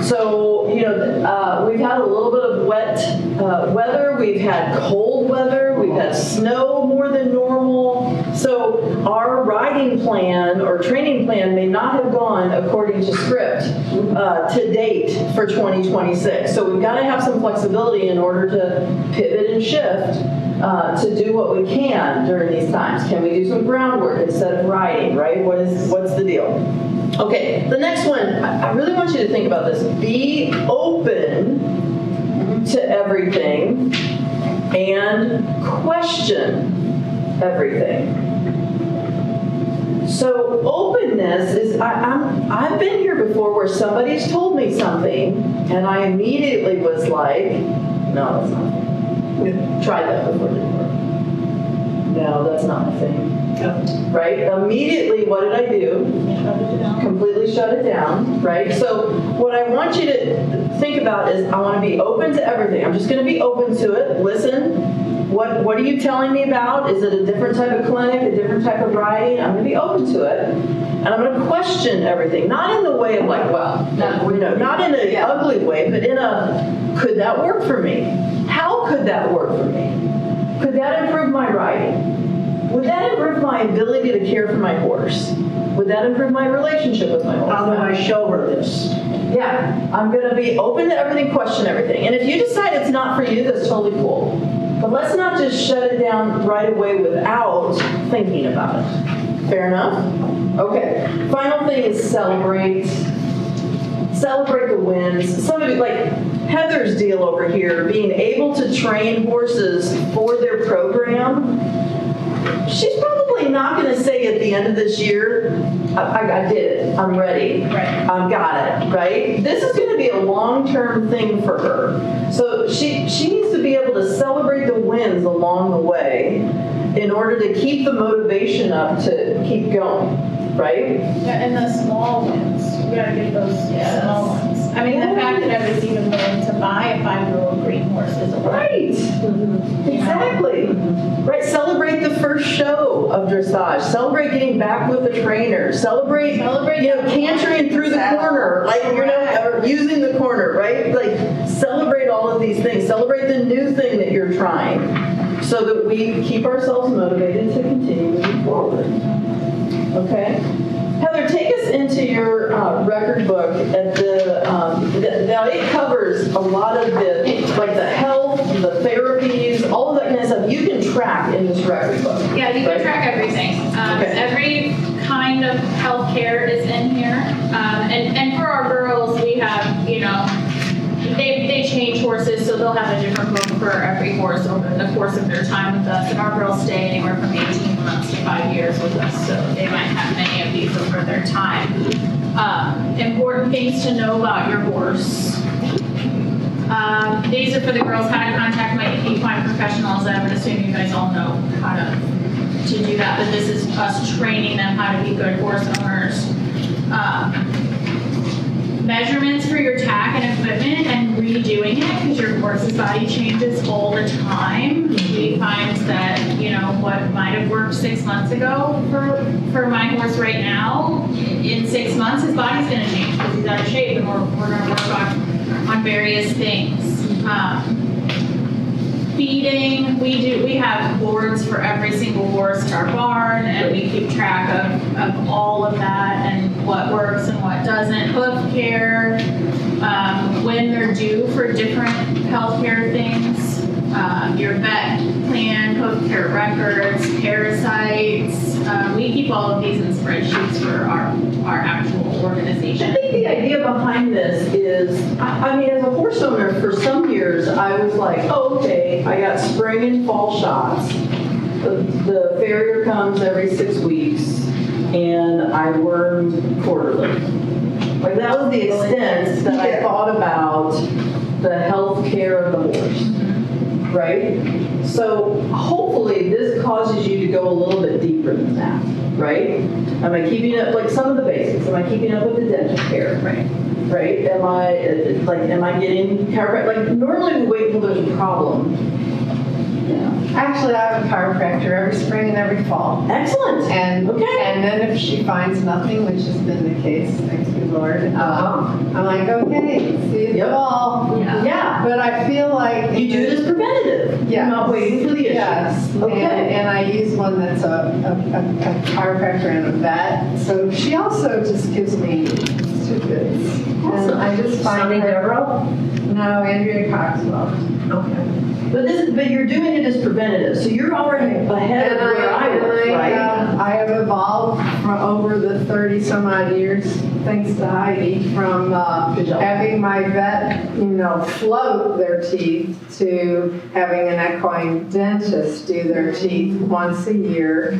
So, we've had a little bit of wet weather, we've had cold weather, we've had snow more than normal. So our riding plan or training plan may not have gone according to script to date for 2026. So we've got to have some flexibility in order to pivot and shift to do what we can during these times. Can we do some groundwork instead of riding, right? What's the deal? Okay, the next one, I really want you to think about this. Be open to everything and question everything. So openness is, I've been here before where somebody's told me something and I immediately was like, no, that's not. We've tried that before, didn't we? No, that's not my thing. Right? Immediately, what did I do? Completely shut it down, right? So what I want you to think about is I want to be open to everything. I'm just going to be open to it. Listen, what are you telling me about? Is it a different type of clinic, a different type of riding? I'm going to be open to it. And I'm going to question everything. Not in the way of like, well, not in an ugly way, but in a, could that work for me? How could that work for me? Could that improve my riding? Would that improve my ability to care for my horse? Would that improve my relationship with my horse? How do I show her this? Yeah, I'm going to be open to everything, question everything. And if you decide it's not for you, that's totally cool. But let's not just shut it down right away without thinking about it. Fair enough? Okay. Final thing is celebrate. Celebrate the wins. Somebody like Heather's deal over here, being able to train horses for their program. She's probably not going to say at the end of this year, I did it, I'm ready, Right. I've got it, right? This is going to be a long-term thing for her. So she needs to be able to celebrate the wins along the way in order to keep the motivation up to keep going, right? Yeah, and the small ones, we gotta get those small ones. I mean, the fact that I was even willing to buy a 5-year-old green horse is a Right. Exactly. Right. Celebrate the first show of dressage. Celebrate getting back with the trainer. Celebrate cantering through the corner, like or using the corner, right? Like celebrate all of these things. Celebrate the new thing that you're trying, so that we keep ourselves motivated to continue moving forward. Okay. Heather, take us into your record book at now it covers a lot of like the health, the therapies, all of that kind of stuff you can track in this record book. Yeah, you can right? track everything. Okay. Every kind of healthcare is in here. And for our girls, we have, they change horses, so they'll have a different book for every horse over the course of their time with us. And our girls stay anywhere from 18 months to 5 years with us, so they might have many of these over their time. Important things to know about your horse. These are for the girls, how to contact my equine professionals. I would assume you guys all know how to do that, but this is us training them how to be good horse owners. Measurements for your tack and equipment and redoing it because your horse's body changes all the time. We find that, what might have worked 6 months ago for my horse right now, in 6 months his body's going to change because he's out of shape, and we're going to work on various things. Feeding, we have boards for every single horse in our barn, and we keep track of all of that and what works and what doesn't. Hoof care, when they're due for different healthcare things, your vet plan, hoof care records, parasites. We keep all of these in spreadsheets for our actual organization. I think the idea behind this is, I mean, as a horse owner, for some years, I was like, oh, okay, I got spring and fall shots. The farrier comes every 6 weeks, and I worm quarterly. Like, that was the extent that I thought about the health care of the horse, right? So hopefully this causes you to go a little bit deeper than that, right? Am I keeping up, like some of the basics, am I keeping up with the dental care? Right. Right? Am I getting chiropractic? Like normally we wait until there's a problem. Actually, I have a chiropractor every spring and every fall. Excellent. And Okay. and then if she finds nothing, which has been the case, thanks be Lord, I'm like, okay, see you in the Yep. fall. Yeah. But I feel like You do it as preventative. Yes. You're not waiting for the issue. Yes, Okay. and I use one that's a chiropractor and a vet, so she also just gives me tidbits. Awesome. And I just find Sunny her. Devereaux? No, Andrea Coxwell. Okay. But you're doing it as preventative, so you're already ahead of where I was, right? I have evolved from over the 30 some odd years, thanks to Heidi, from Good job. having my vet, float their teeth to having an equine dentist do their teeth once a year.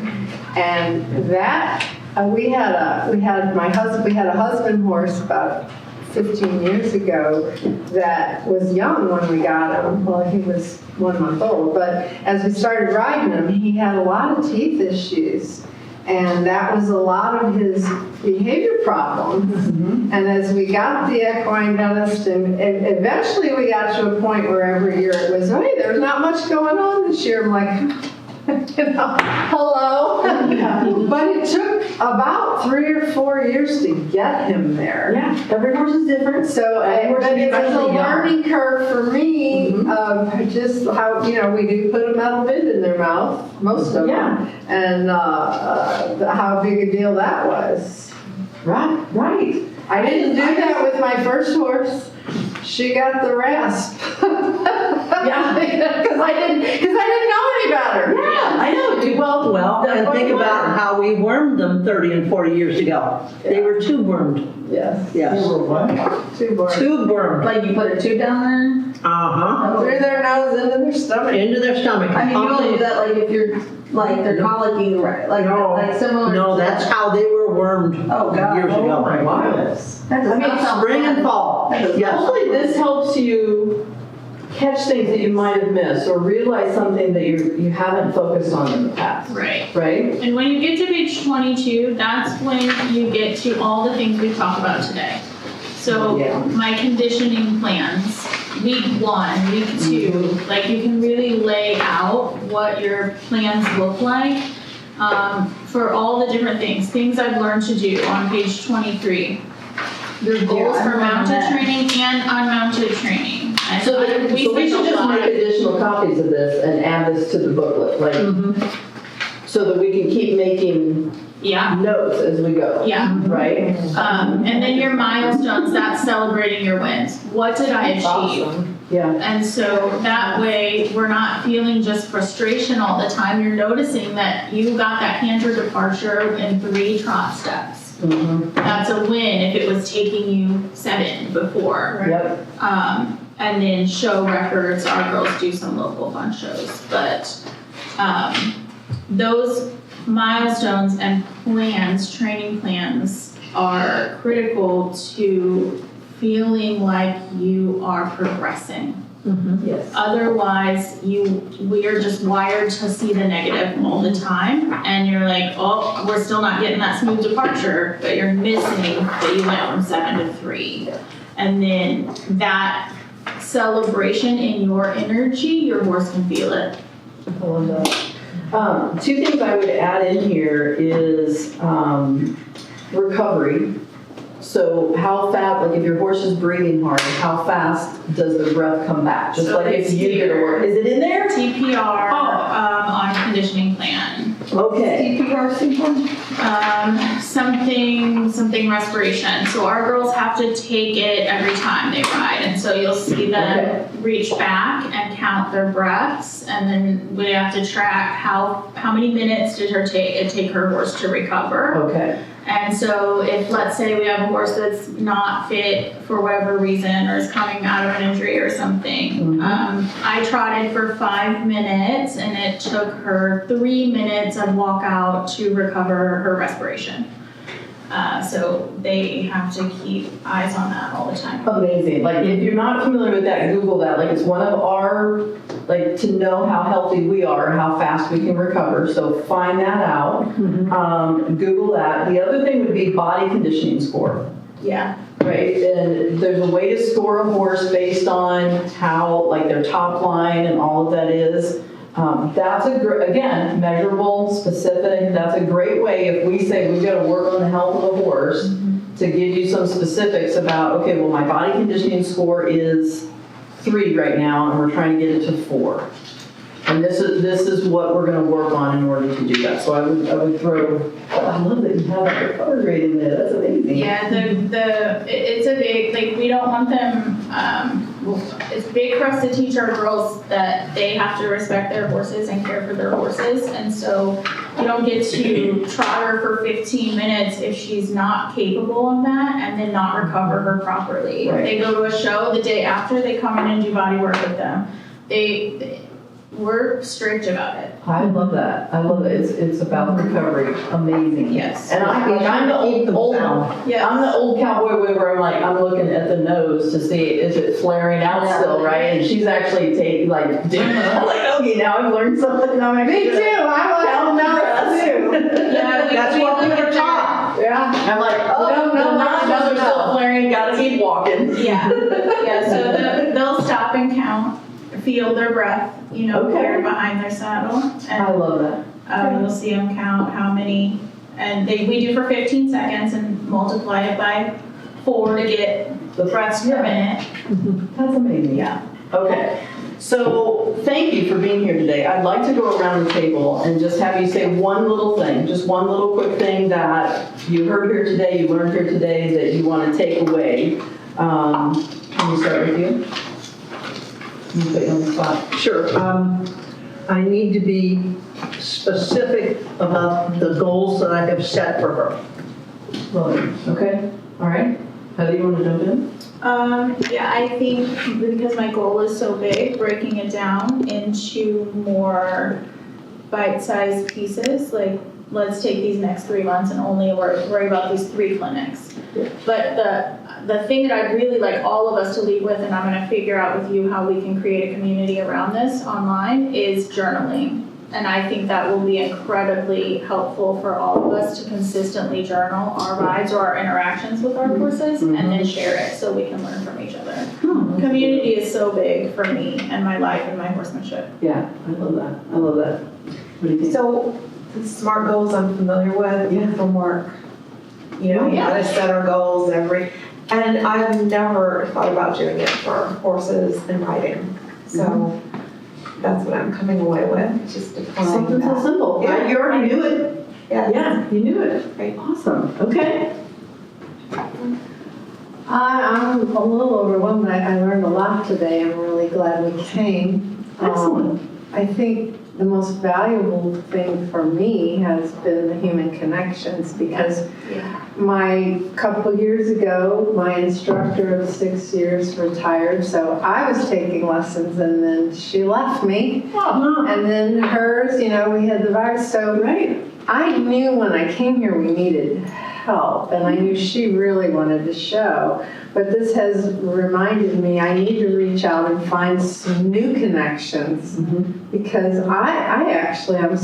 And that, we had a husband horse about 15 years ago that was young when we got him. Well, he was 1 month old, but as we started riding him, he had a lot of teeth issues. And that was a lot of his behavior problems. And as we got the equine dentist, and eventually we got to a point where every year it was, hey, there's not much going on this year. I'm like, hello. But it took about 3 or 4 years to get him there. Yeah, every horse is different. So Every horse but is it was a especially young. learning curve for me of just how, we do put a metal bit in their mouth, most of Yeah. them, and how big a deal that was. Right. I didn't do that with my first horse. She got the rasp. Yeah. Because I didn't know any better. Yeah, I know. Well, that's and what think we about learned. how we wormed them 30 and 40 years ago. They were tube wormed. Yes. Yes. Too boring. Tube wormed. Like you put a tube down Uh-huh. Through their nose into their stomach. Into their stomach. there? I mean, you only do that like if you're, like they're colicking, right? Like similar. No, to that's that. how they were wormed Oh, God. years Oh ago. my wow. That does not sound Spring and fun. fall. Yes. Hopefully this helps you catch things that you might have missed or realize something that you haven't focused on in the past. Right. Right? And when you get to page 22, that's when you get to all the things we've talked about today. So Yeah. my conditioning plans, week 1, week 2, like you can really lay out what your plans look like for all the different things I've learned to do on page 23. Your goals for mounted training and unmounted training. And So we should just make additional copies of this and add this to the booklet, like, so that we can keep making Yeah, notes as we go. yeah. Right? And then your milestones, that's celebrating your wins. What did I achieve? Yeah. And so that way, we're not feeling just frustration all the time. You're noticing that you got that canter departure in 3 trot steps. That's a win if it was taking you 7 before. Yep. And then show records, our girls do some local fun shows, but those milestones and plans, training plans, are critical to feeling like you are progressing. Yes. Otherwise, we are just wired to see the negative all the time, and you're like, oh, we're still not getting that smooth departure, but you're missing that you went from 7 to 3. And then that celebration in your energy, your horse can feel it. I love that. 2 things I would add in here is recovery. So how fast, like if your horse is breathing hard, how fast does the breath come back? Just So like if it's you did a work. Is it in there? TPR on conditioning plan. Okay. Something respiration. So our girls have to take it every time they ride, and so you'll see them reach back and count their breaths, and then we have to track how many minutes did it take her horse to recover. Okay. And so if, let's say, we have a horse that's not fit for whatever reason or is coming out of an injury or something, I trotted for 5 minutes and it took her 3 minutes of walkout to recover her respiration. So they have to keep eyes on that all the time. Amazing. Like if you're not familiar with that, Google that. Like it's one of our, like to know how healthy we are, how fast we can recover. So find that out. Google that. The other thing would be body conditioning score. Yeah. Right, and there's a way to score a horse based on how, like their top line and all of that is. That's again, measurable, specific. That's a great way if we say we've got to work on the health of the horse to give you some specifics about, okay, well, my body conditioning score is 3 right now, and we're trying to get it to 4. And this is what we're going to work on in order to do that. So I would throw. Oh, I love that you have that recovery rate in there. That's amazing. Yeah, it's a big, like, we don't want them, it's big for us to teach our girls that they have to respect their horses and care for their horses. And so you don't get to trot her for 15 minutes if she's not capable of that and then not recover her properly. Right. They go to a show the day after, they come in and do body work with them. We're strict about it. I love that. I love it. It's about recovery. Amazing. Yes. And I'm the old Yes. I'm the old cowboy where I'm looking at the nose to see is it flaring out still, right? And she's actually taking I'm like, okay, now I've learned something. Now I'm Me too, I want to know too. Yeah, That's what we were taught. Yeah. I'm like, oh, We don't know the what nostrils are still flaring. Gotta keep walking. Yeah, yeah, so they'll stop and count, feel their breath, Okay. clear behind their saddle. I And love that. you'll see them count how many, and we do for 15 seconds and multiply it by 4 to get the breaths per minute. That's amazing. Yeah. Okay. So thank you for being here today. I'd like to go around the table and just have you say one little thing, just one little quick thing that you heard here today, you learned here today that you want to take away. Can we start with you? Let me put you on the spot. Sure. I need to be specific about the goals that I have set for her. Well, okay. All right. Heather, you want to jump in? Yeah, I think because my goal is so big, breaking it down into more bite-sized pieces, like let's take these next 3 months and only worry about these 3 clinics. Yeah. But the thing that I'd really like all of us to leave with, and I'm gonna figure out with you how we can create a community around this online, is journaling. And I think that will be incredibly helpful for all of us to consistently journal our rides or our interactions with our horses and then share it so we can learn from each other. Community is so big for me and my life and my horsemanship. Yeah, I love that. I love that. What do you think? So, the SMART goals I'm familiar with from work. You know, we gotta set our goals and I've never thought about doing it for horses and riding. So, that's what I'm coming away with, just applying Something so that. simple. Yeah. Right? You already knew it. Yeah, you knew it. Great. Awesome, okay. I'm a little overwhelmed. I learned a lot today. I'm really glad we came. Excellent. I think the most valuable thing for me has been the human connections because my couple years ago, my instructor of 6 years retired, so I was taking lessons and then she left me. And then hers, we had the virus. So I knew when I came here we needed help, and I knew she really wanted to show. But this has reminded me I need to reach out and find some new connections because I actually am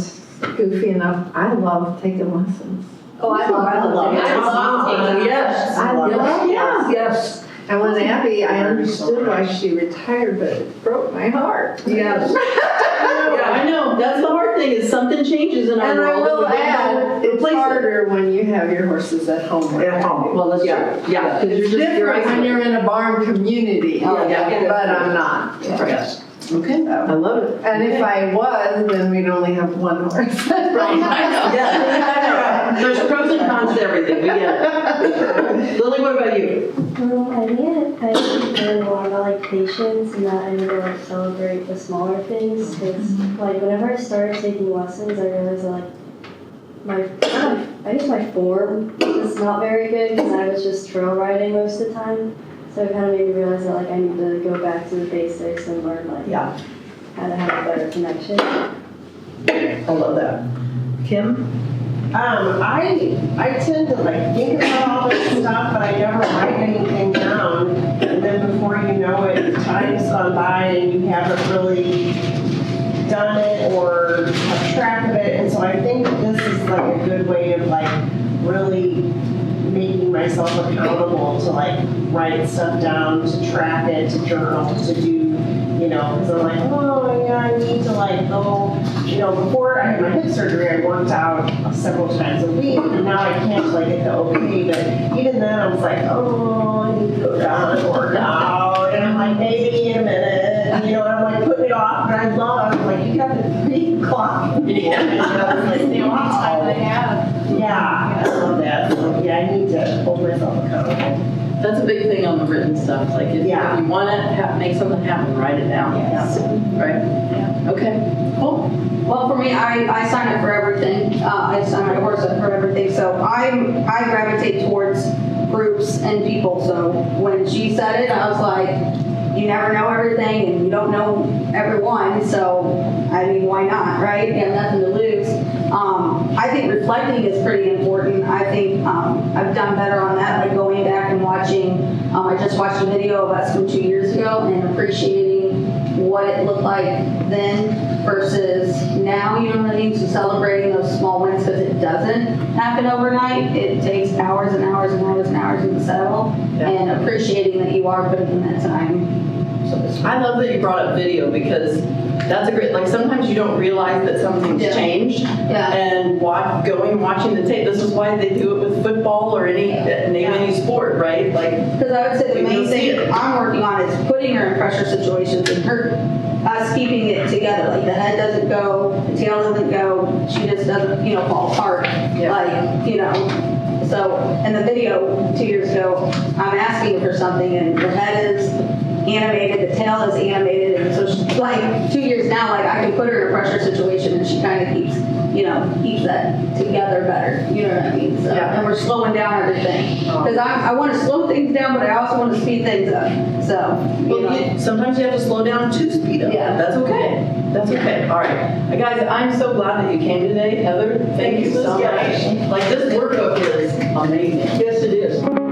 goofy enough. I love taking lessons. Oh, I love it. Yes. I love Yes. And when Abby, I understood why she retired, but it broke my heart. Yes. Yeah, I know. That's the hard thing is something changes in our And I world. will and we add, don't it's replace it. harder when you have your horses at home. At home. Well, that's true. Yeah. 'cause It's you're different when isolated. you're in a barn community, Yeah. but I'm not. Yes. Okay, I love it. And if I was, then we'd only have one horse. Right, I know. Yeah, I know. There's pros and cons to everything, we get it. Lily, what about you? I think I learned more about like patience and that I need to like celebrate the smaller things. Because like whenever I started taking lessons, I realized that I guess my form was not very good because I was just trail riding most of the time. So it kind of made me realize that like I need to go back to the basics and learn like how to have a better connection. I love that. Kim? I tend to like think about all this stuff, but I never write anything down. And then before you know it, time's gone by and you haven't really done it or kept track of it. And so I think this is like a good way of like really making myself accountable to like write stuff down, to track it, to journal, to do, because I'm like, oh yeah, I need to like go, before I had my hip surgery, I worked out several times a week, and now I can't like get the okay, but even then I was like, oh, I need to go down and work out, and I'm like, maybe in a minute, and I'm like putting it off, but I love, like, you got the 3 o'clock. It's the only time I have. Yeah, I love that. So, yeah, I need to hold myself accountable. That's a big thing on the written stuff. Like if you want to make something happen, write it down. Yes. Right? Yeah. Okay. Cool. Well, for me, I sign up for everything. I sign my horse up for everything. So I gravitate towards groups and people. So when she said it, I was like, you never know everything and you don't know everyone. So, I mean, why not, right? You have nothing to lose. I think reflecting is pretty important. I think I've done better on that, like going back and watching. I just watched a video of us from 2 years ago and appreciating what it looked like then versus now, you know what I mean? So celebrating those small wins because it doesn't happen overnight. It takes hours and hours and hours and hours in the saddle and appreciating that you are putting in that time. I love that you brought up video because that's a great, like sometimes you don't realize that something's changed. Yeah. And watching the tape. This is why they do it with football or name any sport, right? Like, because I would say the main thing I'm working on is putting her in pressure situations and us keeping it together. Like the head doesn't go, the tail doesn't go, she just doesn't, fall apart. So in the video 2 years ago, I'm asking her for something and the head is animated, the tail is animated, and so she's like 2 years now, like I can put her in a pressure situation and she kind of keeps that together better. You know what I mean? So, and we're slowing down everything. Because I want to slow things down, but I also want to speed things up. So, sometimes you have to slow down to speed up. Yeah. That's okay. That's okay. All right. Guys, I'm so glad that you came today. Heather, thank you so much. Like this workbook is amazing. Yes, it is.